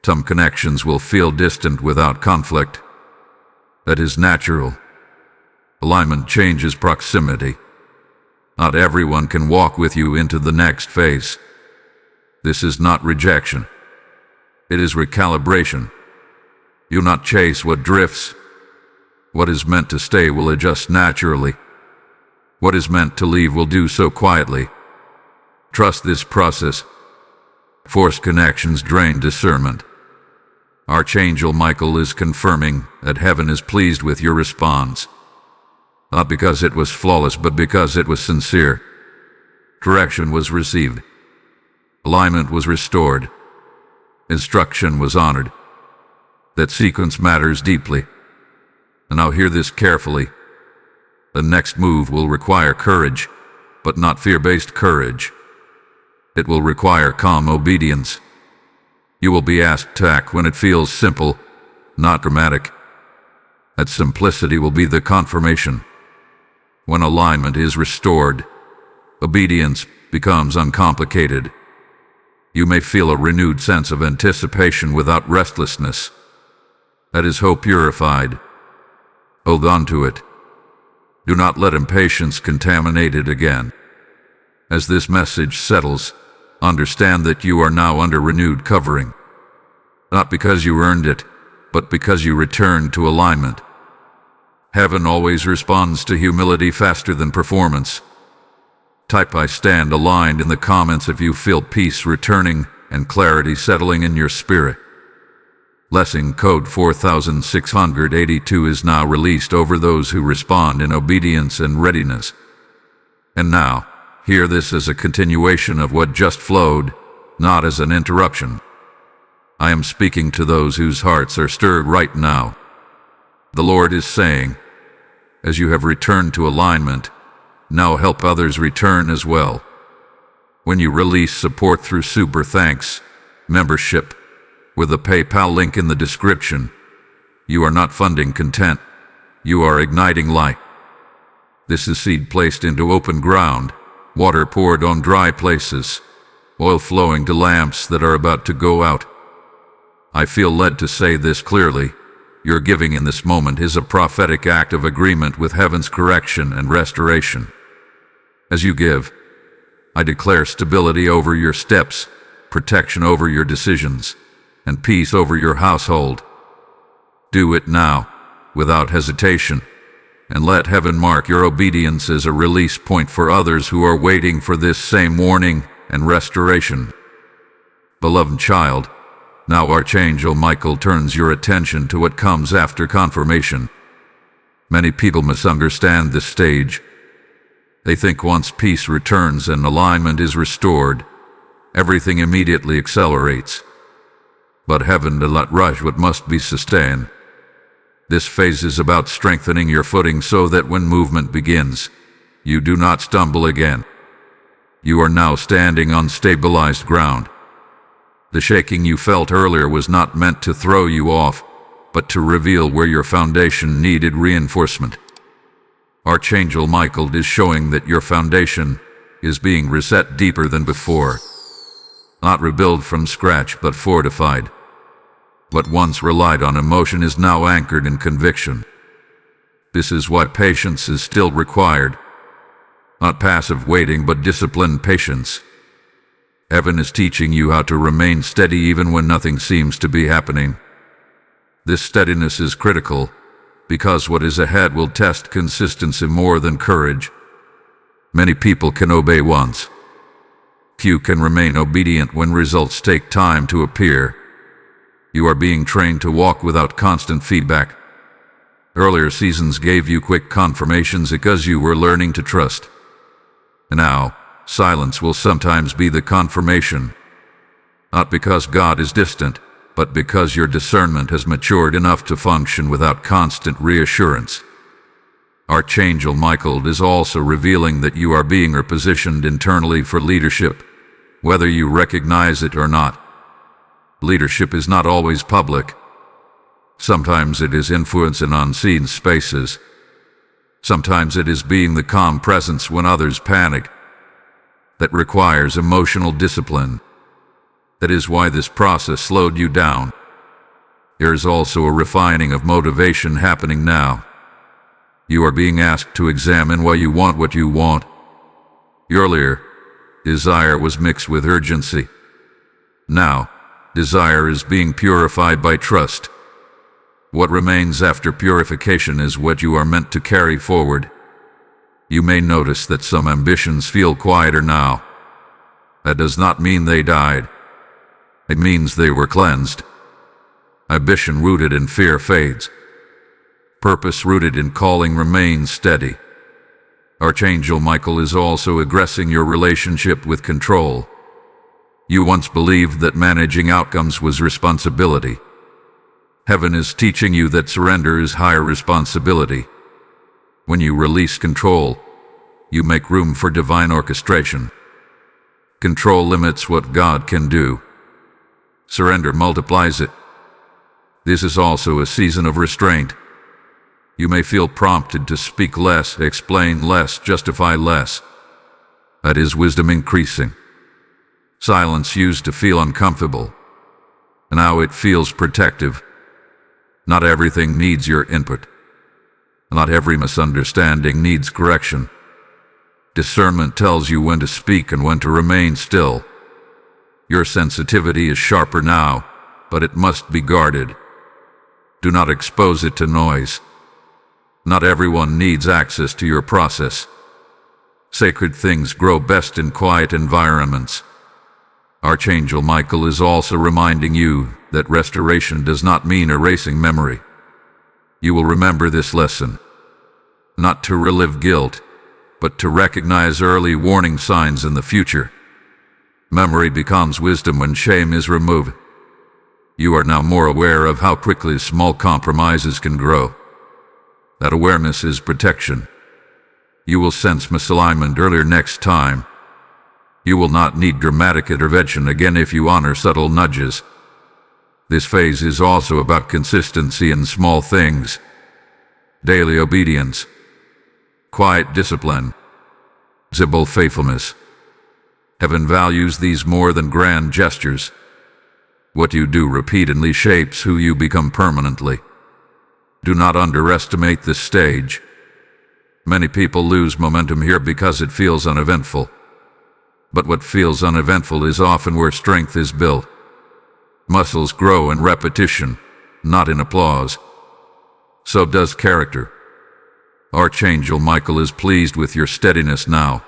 Some connections will feel distant without conflict. That is natural. Alignment changes proximity. Not everyone can walk with you into the next phase. This is not rejection. It is recalibration. You not chase what drifts. What is meant to stay will adjust naturally. What is meant to leave will do so quietly. Trust this process. Forced connections drain discernment. Archangel Michael is confirming that heaven is pleased with your response. Not because it was flawless, but because it was sincere. Correction was received. Alignment was restored. Instruction was honored. That sequence matters deeply. And now hear this carefully. The next move will require courage, but not fear-based courage. It will require calm obedience. You will be asked to act when it feels simple, not dramatic. That simplicity will be the confirmation. When alignment is restored, obedience becomes uncomplicated. You may feel a renewed sense of anticipation without restlessness. That is hope purified. Hold on to it. Do not let impatience contaminate it again. As this message settles, understand that you are now under renewed covering. Not because you earned it, but because you returned to alignment. Heaven always responds to humility faster than performance. Type "I stand aligned" in the comments if you feel peace returning and clarity settling in your spirit. Blessing code 4682 is now released over those who respond in obedience and readiness. And now, hear this as a continuation of what just flowed, not as an interruption. I am speaking to those whose hearts are stirred right now. The Lord is saying, as you have returned to alignment, now help others return as well. When you release support through Super Thanks membership, with the PayPal link in the description, you are not funding content, you are igniting light. This is seed placed into open ground, water poured on dry places, oil flowing to lamps that are about to go out. I feel led to say this clearly. Your giving in this moment is a prophetic act of agreement with heaven's correction and restoration. As you give, I declare stability over your steps, protection over your decisions, and peace over your household. Do it now, without hesitation, and let heaven mark your obedience as a release point for others who are waiting for this same warning and restoration. Beloved child, now Archangel Michael turns your attention to what comes after confirmation. Many people misunderstand this stage. They think once peace returns and alignment is restored, everything immediately accelerates. but heaven does not rush what must be sustained. This phase is about strengthening your footing so that when movement begins, you do not stumble again. You are now standing on stabilized ground. The shaking you felt earlier was not meant to throw you off, but to reveal where your foundation needed reinforcement. Archangel Michael is showing that your foundation is being reset deeper than before. Not rebuilt from scratch, but fortified. What once relied on emotion is now anchored in conviction. This is why patience is still required. Not passive waiting, but disciplined patience. Heaven is teaching you how to remain steady even when nothing seems to be happening. This steadiness is critical, because what is ahead will test consistency more than courage. Many people can obey once. Few can remain obedient when results take time to appear. You are being trained to walk without constant feedback. Earlier seasons gave you quick confirmations because you were learning to trust. And now, silence will sometimes be the confirmation. Not because God is distant, but because your discernment has matured enough to function without constant reassurance. Archangel Michael is also revealing that you are being repositioned internally for leadership, whether you recognize it or not. Leadership is not always public. Sometimes it is influence in unseen spaces. Sometimes it is being the calm presence when others panic. That requires emotional discipline. That is why this process slowed you down. There is also a refining of motivation happening now. You are being asked to examine why you want what you want. Earlier, desire was mixed with urgency. Now, desire is being purified by trust. What remains after purification is what you are meant to carry forward. You may notice that some ambitions feel quieter now. That does not mean they died. It means they were cleansed. Ambition rooted in fear fades. Purpose rooted in calling remains steady. Archangel Michael is also addressing your relationship with control. You once believed that managing outcomes was responsibility. Heaven is teaching you that surrender is higher responsibility. When you release control, you make room for divine orchestration. Control limits what God can do. Surrender multiplies it. This is also a season of restraint. You may feel prompted to speak less, explain less, justify less. That is wisdom increasing. Silence used to feel uncomfortable. Now it feels protective. Not everything needs your input. Not every misunderstanding needs correction. Discernment tells you when to speak and when to remain still. Your sensitivity is sharper now, but it must be guarded. Do not expose it to noise. Not everyone needs access to your process. Sacred things grow best in quiet environments. Archangel Michael is also reminding you that restoration does not mean erasing memory. You will remember this lesson, not to relive guilt, but to recognize early warning signs in the future. Memory becomes wisdom when shame is removed. You are now more aware of how quickly small compromises can grow. That awareness is protection. You will sense misalignment earlier next time. You will not need dramatic intervention again if you honor subtle nudges. This phase is also about consistency in small things. Daily obedience, quiet discipline, visible faithfulness. Heaven values these more than grand gestures. What you do repeatedly shapes who you become permanently. Do not underestimate this stage. Many people lose momentum here because it feels uneventful. But what feels uneventful is often where strength is built. Muscles grow in repetition, not in applause. So does character. Archangel Michael is pleased with your steadiness now.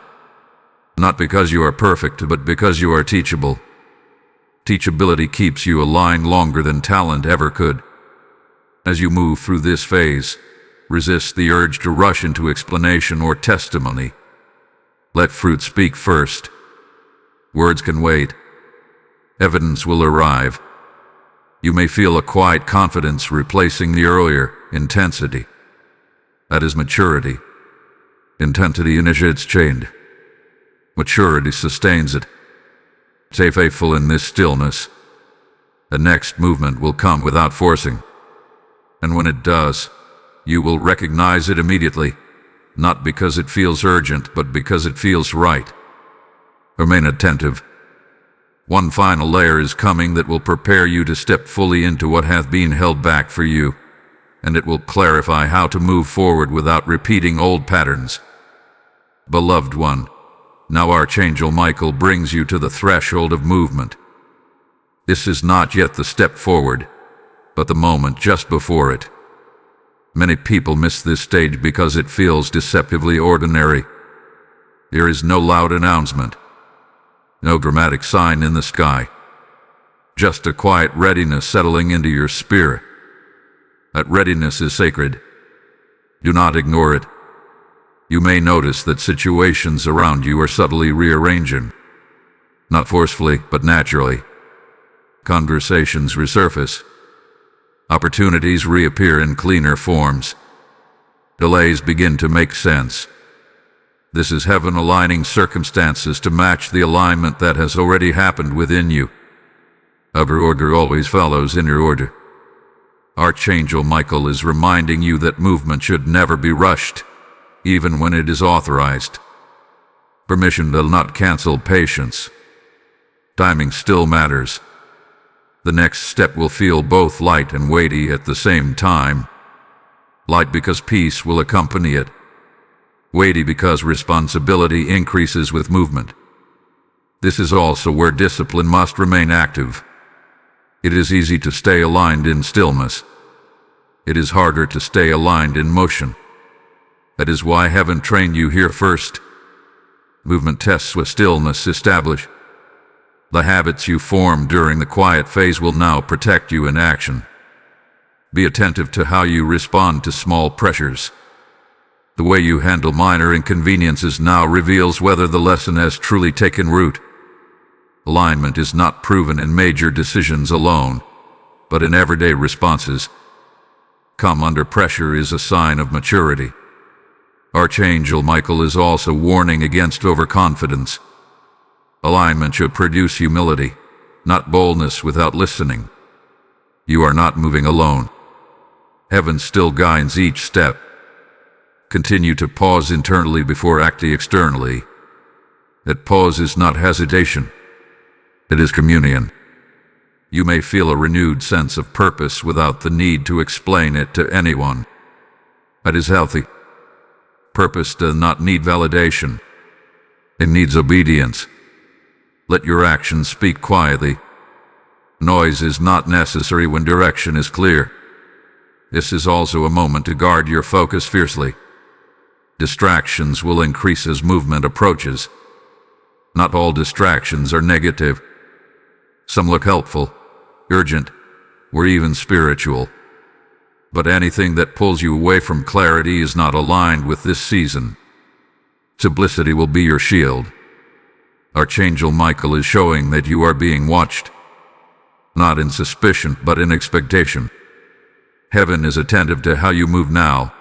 Not because you are perfect, but because you are teachable. Teachability keeps you aligned longer than talent ever could. As you move through this phase, resist the urge to rush into explanation or testimony. Let fruit speak first. Words can wait. Evidence will arrive. You may feel a quiet confidence replacing the earlier intensity. That is maturity. Intensity initiates change. Maturity sustains it. Stay faithful in this stillness. The next movement will come without forcing. And when it does, you will recognize it immediately, not because it feels urgent, but because it feels right. Remain attentive. One final layer is coming that will prepare you to step fully into what hath been held back for you, and it will clarify how to move forward without repeating old patterns. Beloved one, now Archangel Michael brings you to the threshold of movement. This is not yet the step forward, but the moment just before it. Many people miss this stage because it feels deceptively ordinary. There is no loud announcement, no dramatic sign in the sky, just a quiet readiness settling into your spirit. That readiness is sacred. Do not ignore it. You may notice that situations around you are subtly rearranging, not forcefully, but naturally. Conversations resurface. Opportunities reappear in cleaner forms. Delays begin to make sense. This is heaven aligning circumstances to match the alignment that has already happened within you. Outer order always follows inner order. Archangel Michael is reminding you that movement should never be rushed, even when it is authorized. Permission will not cancel patience. Timing still matters. The next step will feel both light and weighty at the same time. Light because peace will accompany it. Weighty because responsibility increases with movement. This is also where discipline must remain active. It is easy to stay aligned in stillness. It is harder to stay aligned in motion. That is why heaven trained you here first. Movement tests what stillness establish. The habits you form during the quiet phase will now protect you in action. Be attentive to how you respond to small pressures. The way you handle minor inconveniences now reveals whether the lesson has truly taken root. Alignment is not proven in major decisions alone, but in everyday responses. Come under pressure is a sign of maturity. Archangel Michael is also warning against overconfidence. Alignment should produce humility, not boldness without listening. You are not moving alone. Heaven still guides each step. Continue to pause internally before acting externally. That pause is not hesitation. It is communion. You may feel a renewed sense of purpose without the need to explain it to anyone. That is healthy. Purpose does not need validation. It needs obedience. Let your actions speak quietly. Noise is not necessary when direction is clear. This is also a moment to guard your focus fiercely. Distractions will increase as movement approaches. Not all distractions are negative. Some look helpful, urgent, or even spiritual. But anything that pulls you away from clarity is not aligned with this season. Simplicity will be your shield. Archangel Michael is showing that you are being watched, not in suspicion, but in expectation. Heaven is attentive to how you move now.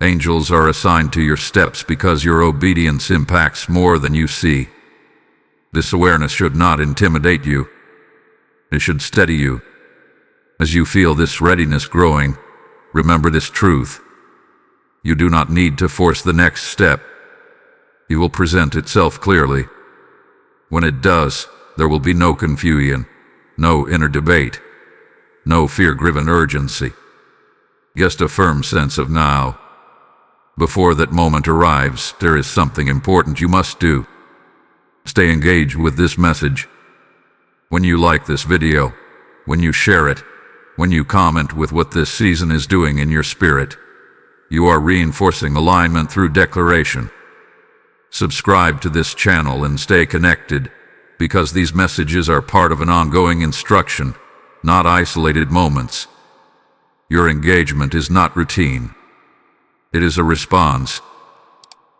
Angels are assigned to your steps because your obedience impacts more than you see. This awareness should not intimidate you. It should steady you. As you feel this readiness growing, remember this truth. You do not need to force the next step. It will present itself clearly. When it does, there will be no confusion, no inner debate, no fear-driven urgency. Just a firm sense of now. Before that moment arrives, there is something important you must do. Stay engaged with this message. When you like this video, when you share it, when you comment with what this season is doing in your spirit, you are reinforcing alignment through declaration. Subscribe to this channel and stay connected, because these messages are part of an ongoing instruction, not isolated moments. Your engagement is not routine. It is a response.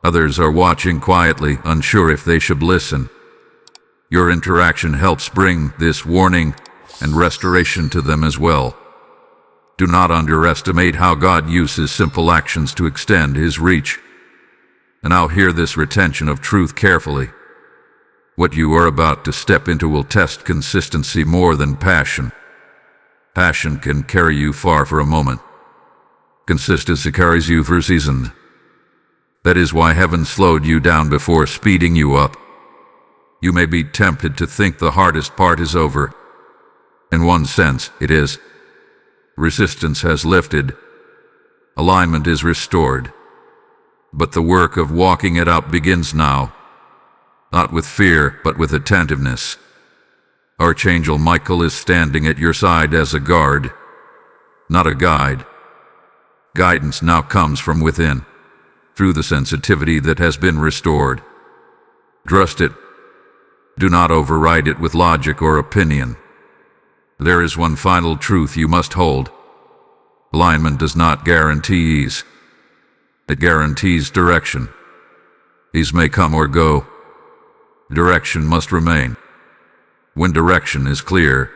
Others are watching quietly, unsure if they should listen. Your interaction helps bring this warning and restoration to them as well. Do not underestimate how God uses simple actions to extend His reach. And now hear this retention of truth carefully. What you are about to step into will test consistency more than passion. Passion can carry you far for a moment. Consistency carries you through seasons. That is why heaven slowed you down before speeding you up. You may be tempted to think the hardest part is over. In one sense, it is. Resistance has lifted. Alignment is restored. But the work of walking it out begins now. Not with fear, but with attentiveness. Archangel Michael is standing at your side as a guard, not a guide. Guidance now comes from within, through the sensitivity that has been restored. Trust it. Do not override it with logic or opinion. There is one final truth you must hold. Alignment does not guarantee ease. It guarantees direction. Ease may come or go. Direction must remain. When direction is clear,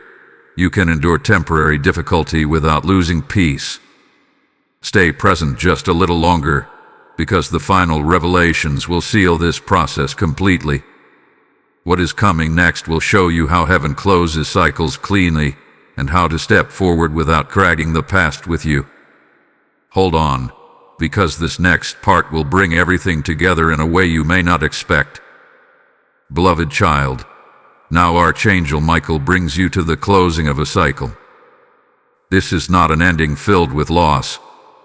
you can endure temporary difficulty without losing peace. Stay present just a little longer, because the final revelations will seal this process completely. What is coming next will show you how heaven closes cycles cleanly and how to step forward without dragging the past with you. Hold on, because this next part will bring everything together in a way you may not expect. Beloved child, now Archangel Michael brings you to the closing of a cycle. This is not an ending filled with loss,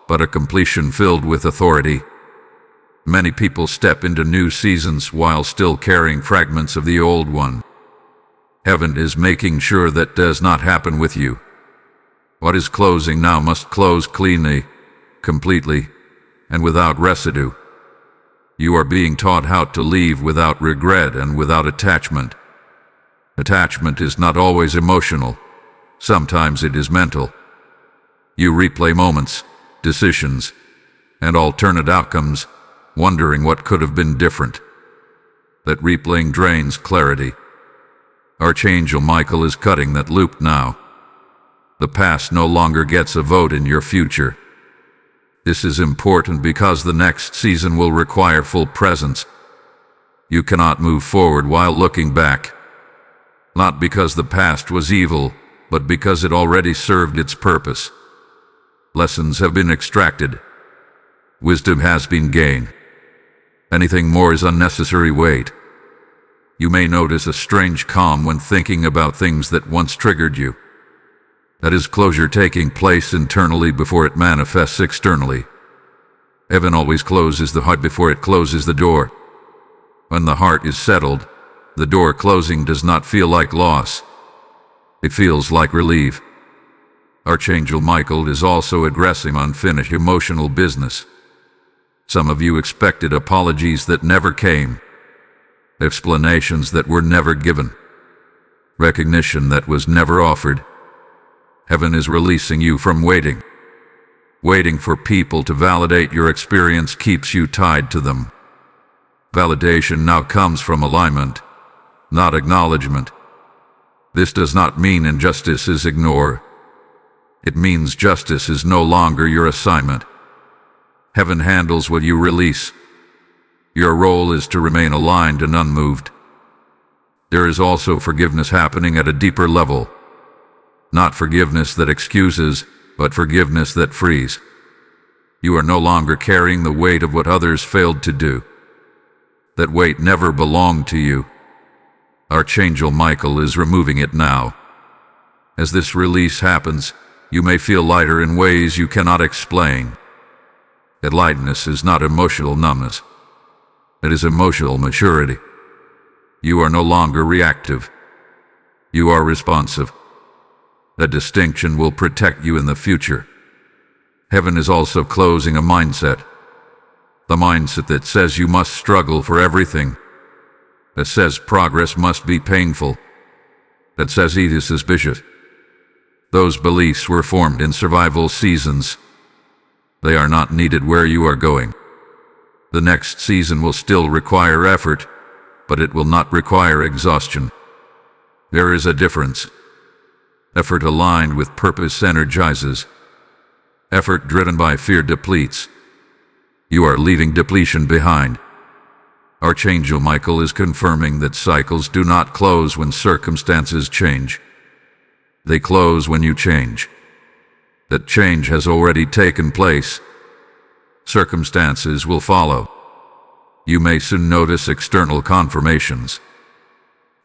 but a completion filled with authority. Many people step into new seasons while still carrying fragments of the old one. Heaven is making sure that does not happen with you. What is closing now must close cleanly, completely, and without residue. You are being taught how to leave without regret and without attachment. Attachment is not always emotional. Sometimes it is mental. You replay moments, decisions, and alternate outcomes, wondering what could have been different. That replaying drains clarity. Archangel Michael is cutting that loop now. The past no longer gets a vote in your future. This is important because the next season will require full presence. You cannot move forward while looking back. Not because the past was evil, but because it already served its purpose. Lessons have been extracted. Wisdom has been gained. Anything more is unnecessary weight. You may notice a strange calm when thinking about things that once triggered you. That is closure taking place internally before it manifests externally. Heaven always closes the heart before it closes the door. When the heart is settled, the door closing does not feel like loss. It feels like relief. Archangel Michael is also addressing unfinished emotional business. Some of you expected apologies that never came, explanations that were never given, recognition that was never offered. Heaven is releasing you from waiting. Waiting for people to validate your experience keeps you tied to them. Validation now comes from alignment, not acknowledgement. This does not mean injustice is ignored. It means justice is no longer your assignment. Heaven handles what you release. Your role is to remain aligned and unmoved. There is also forgiveness happening at a deeper level. Not forgiveness that excuses, but forgiveness that frees. You are no longer carrying the weight of what others failed to do. That weight never belonged to you. Archangel Michael is removing it now. As this release happens, you may feel lighter in ways you cannot explain. That lightness is not emotional numbness. It is emotional maturity. You are no longer reactive. You are responsive. That distinction will protect you in the future. Heaven is also closing a mindset. The mindset that says you must struggle for everything. That says progress must be painful. That says it is suspicious. Those beliefs were formed in survival seasons. They are not needed where you are going. The next season will still require effort, but it will not require exhaustion. There is a difference. Effort aligned with purpose energizes. Effort driven by fear depletes. You are leaving depletion behind. Archangel Michael is confirming that cycles do not close when circumstances change. They close when you change. That change has already taken place. Circumstances will follow. You may soon notice external confirmations.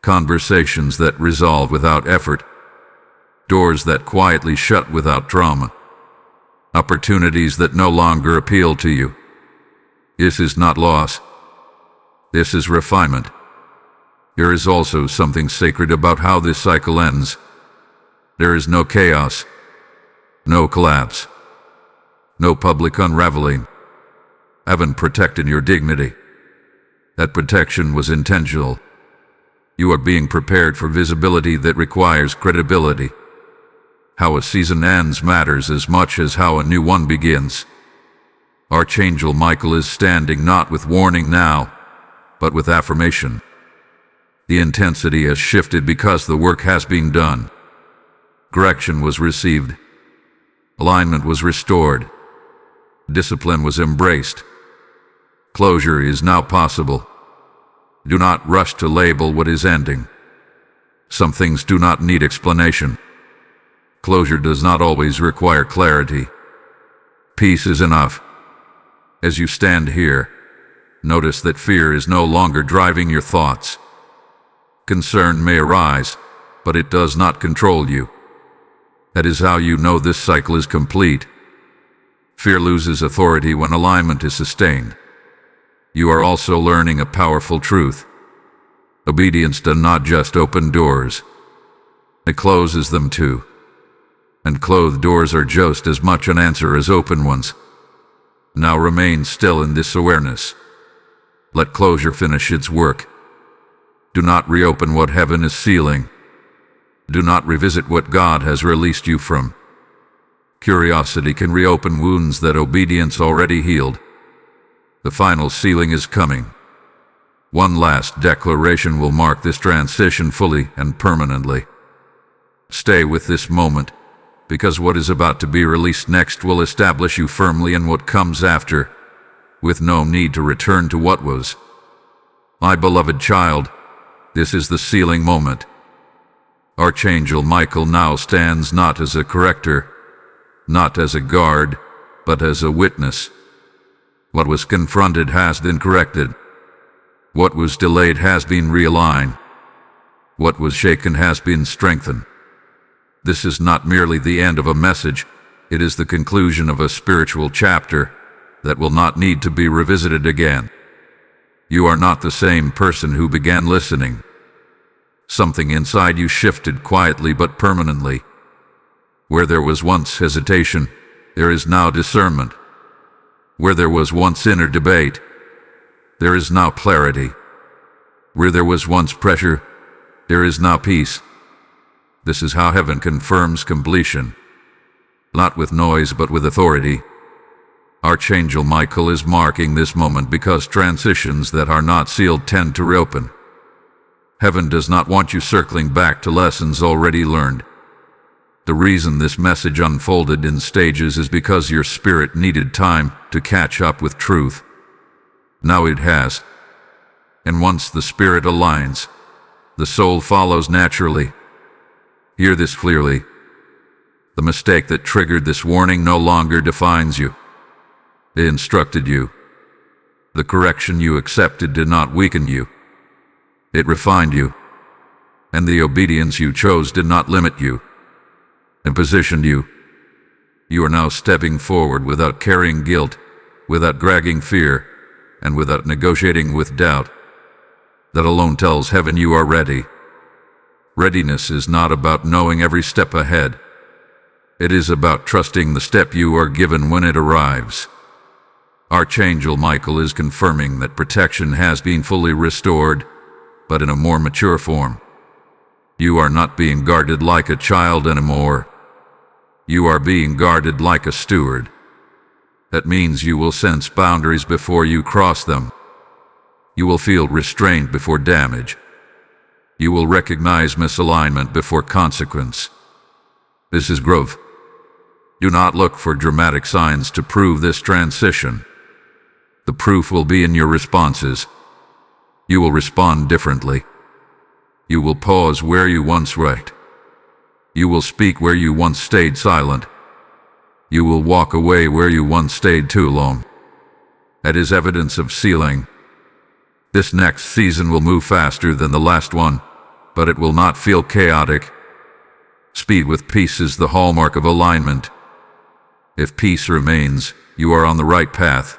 Conversations that resolve without effort. Doors that quietly shut without drama. Opportunities that no longer appeal to you. This is not loss. This is refinement. There is also something sacred about how this cycle ends. There is no chaos, no collapse, no public unraveling. Heaven protected your dignity. That protection was intentional. You are being prepared for visibility that requires credibility. How a season ends matters as much as how a new one begins. Archangel Michael is standing not with warning now, but with affirmation. The intensity has shifted because the work has been done. Correction was received. Alignment was restored. Discipline was embraced. Closure is now possible. Do not rush to label what is ending. Some things do not need explanation. Closure does not always require clarity. Peace is enough. As you stand here, notice that fear is no longer driving your thoughts. Concern may arise, but it does not control you. That is how you know this cycle is complete. Fear loses authority when alignment is sustained. You are also learning a powerful truth. Obedience does not just open doors. It closes them too. And closed doors are just as much an answer as open ones. Now remain still in this awareness. Let closure finish its work. Do not reopen what heaven is sealing. Do not revisit what God has released you from. Curiosity can reopen wounds that obedience already healed. The final sealing is coming. One last declaration will mark this transition fully and permanently. Stay with this moment, because what is about to be released next will establish you firmly in what comes after, with no need to return to what was. My beloved child, this is the sealing moment. Archangel Michael now stands not as a corrector, not as a guard, but as a witness. What was confronted has been corrected. What was delayed has been realigned. What was shaken has been strengthened. This is not merely the end of a message, it is the conclusion of a spiritual chapter that will not need to be revisited again. You are not the same person who began listening. Something inside you shifted quietly but permanently. Where there was once hesitation, there is now discernment. Where there was once inner debate, there is now clarity. Where there was once pressure, there is now peace. This is how heaven confirms completion. Not with noise but with authority. Archangel Michael is marking this moment because transitions that are not sealed tend to reopen. Heaven does not want you circling back to lessons already learned. The reason this message unfolded in stages is because your spirit needed time to catch up with truth. Now it has. And once the spirit aligns, the soul follows naturally. Hear this clearly. The mistake that triggered this warning no longer defines you. It instructed you. The correction you accepted did not weaken you. It refined you. And the obedience you chose did not limit you. It positioned you. You are now stepping forward without carrying guilt, without dragging fear, and without negotiating with doubt. That alone tells heaven you are ready. Readiness is not about knowing every step ahead. It is about trusting the step you are given when it arrives. Archangel Michael is confirming that protection has been fully restored, but in a more mature form. You are not being guarded like a child anymore. You are being guarded like a steward. That means you will sense boundaries before you cross them. You will feel restraint before damage. You will recognize misalignment before consequence. This is growth. Do not look for dramatic signs to prove this transition. The proof will be in your responses. You will respond differently. You will pause where you once wait. You will speak where you once stayed silent. You will walk away where you once stayed too long. That is evidence of sealing. This next season will move faster than the last one, but it will not feel chaotic. Speed with peace is the hallmark of alignment. If peace remains, you are on the right path.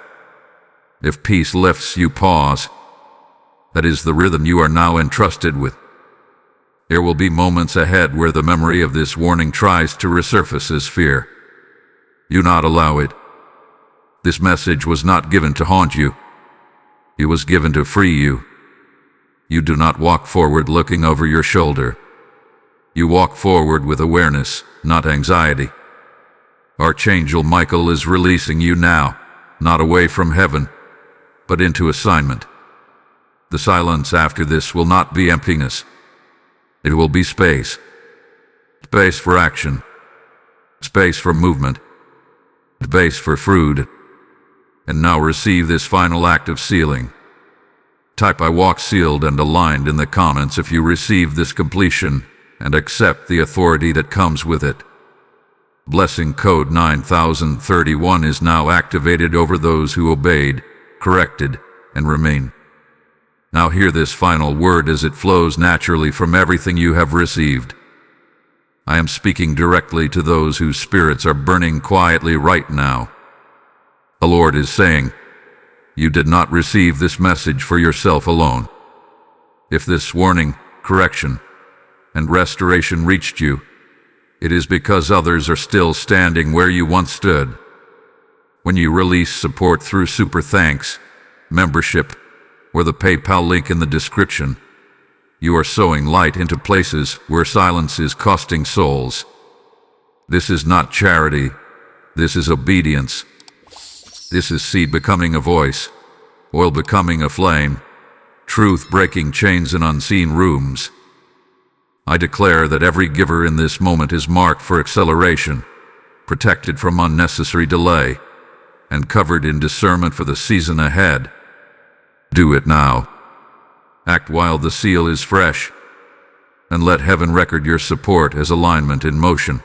If peace lifts, you pause. That is the rhythm you are now entrusted with. There will be moments ahead where the memory of this warning tries to resurface as fear. Do not allow it. This message was not given to haunt you. It was given to free you. You do not walk forward looking over your shoulder. You walk forward with awareness, not anxiety. Archangel Michael is releasing you now, not away from heaven, but into assignment. The silence after this will not be emptiness. It will be space. Space for action. Space for movement. Space for fruit. And now receive this final act of sealing. Type "I walk sealed and aligned" in the comments if you receive this completion and accept the authority that comes with it. Blessing code 9031 is now activated over those who obeyed, corrected, and remain. Now hear this final word as it flows naturally from everything you have received. I am speaking directly to those whose spirits are burning quietly right now. The Lord is saying, you did not receive this message for yourself alone. If this warning, correction, and restoration reached you, it is because others are still standing where you once stood. When you release support through super thanks, membership, or the PayPal link in the description, you are sowing light into places where silence is costing souls. This is not charity. This is obedience. This is seed becoming a voice, oil becoming a flame, truth breaking chains in unseen rooms. I declare that every giver in this moment is marked for acceleration, protected from unnecessary delay, and covered in discernment for the season ahead. Do it now. Act while the seal is fresh, and let heaven record your support as alignment in motion.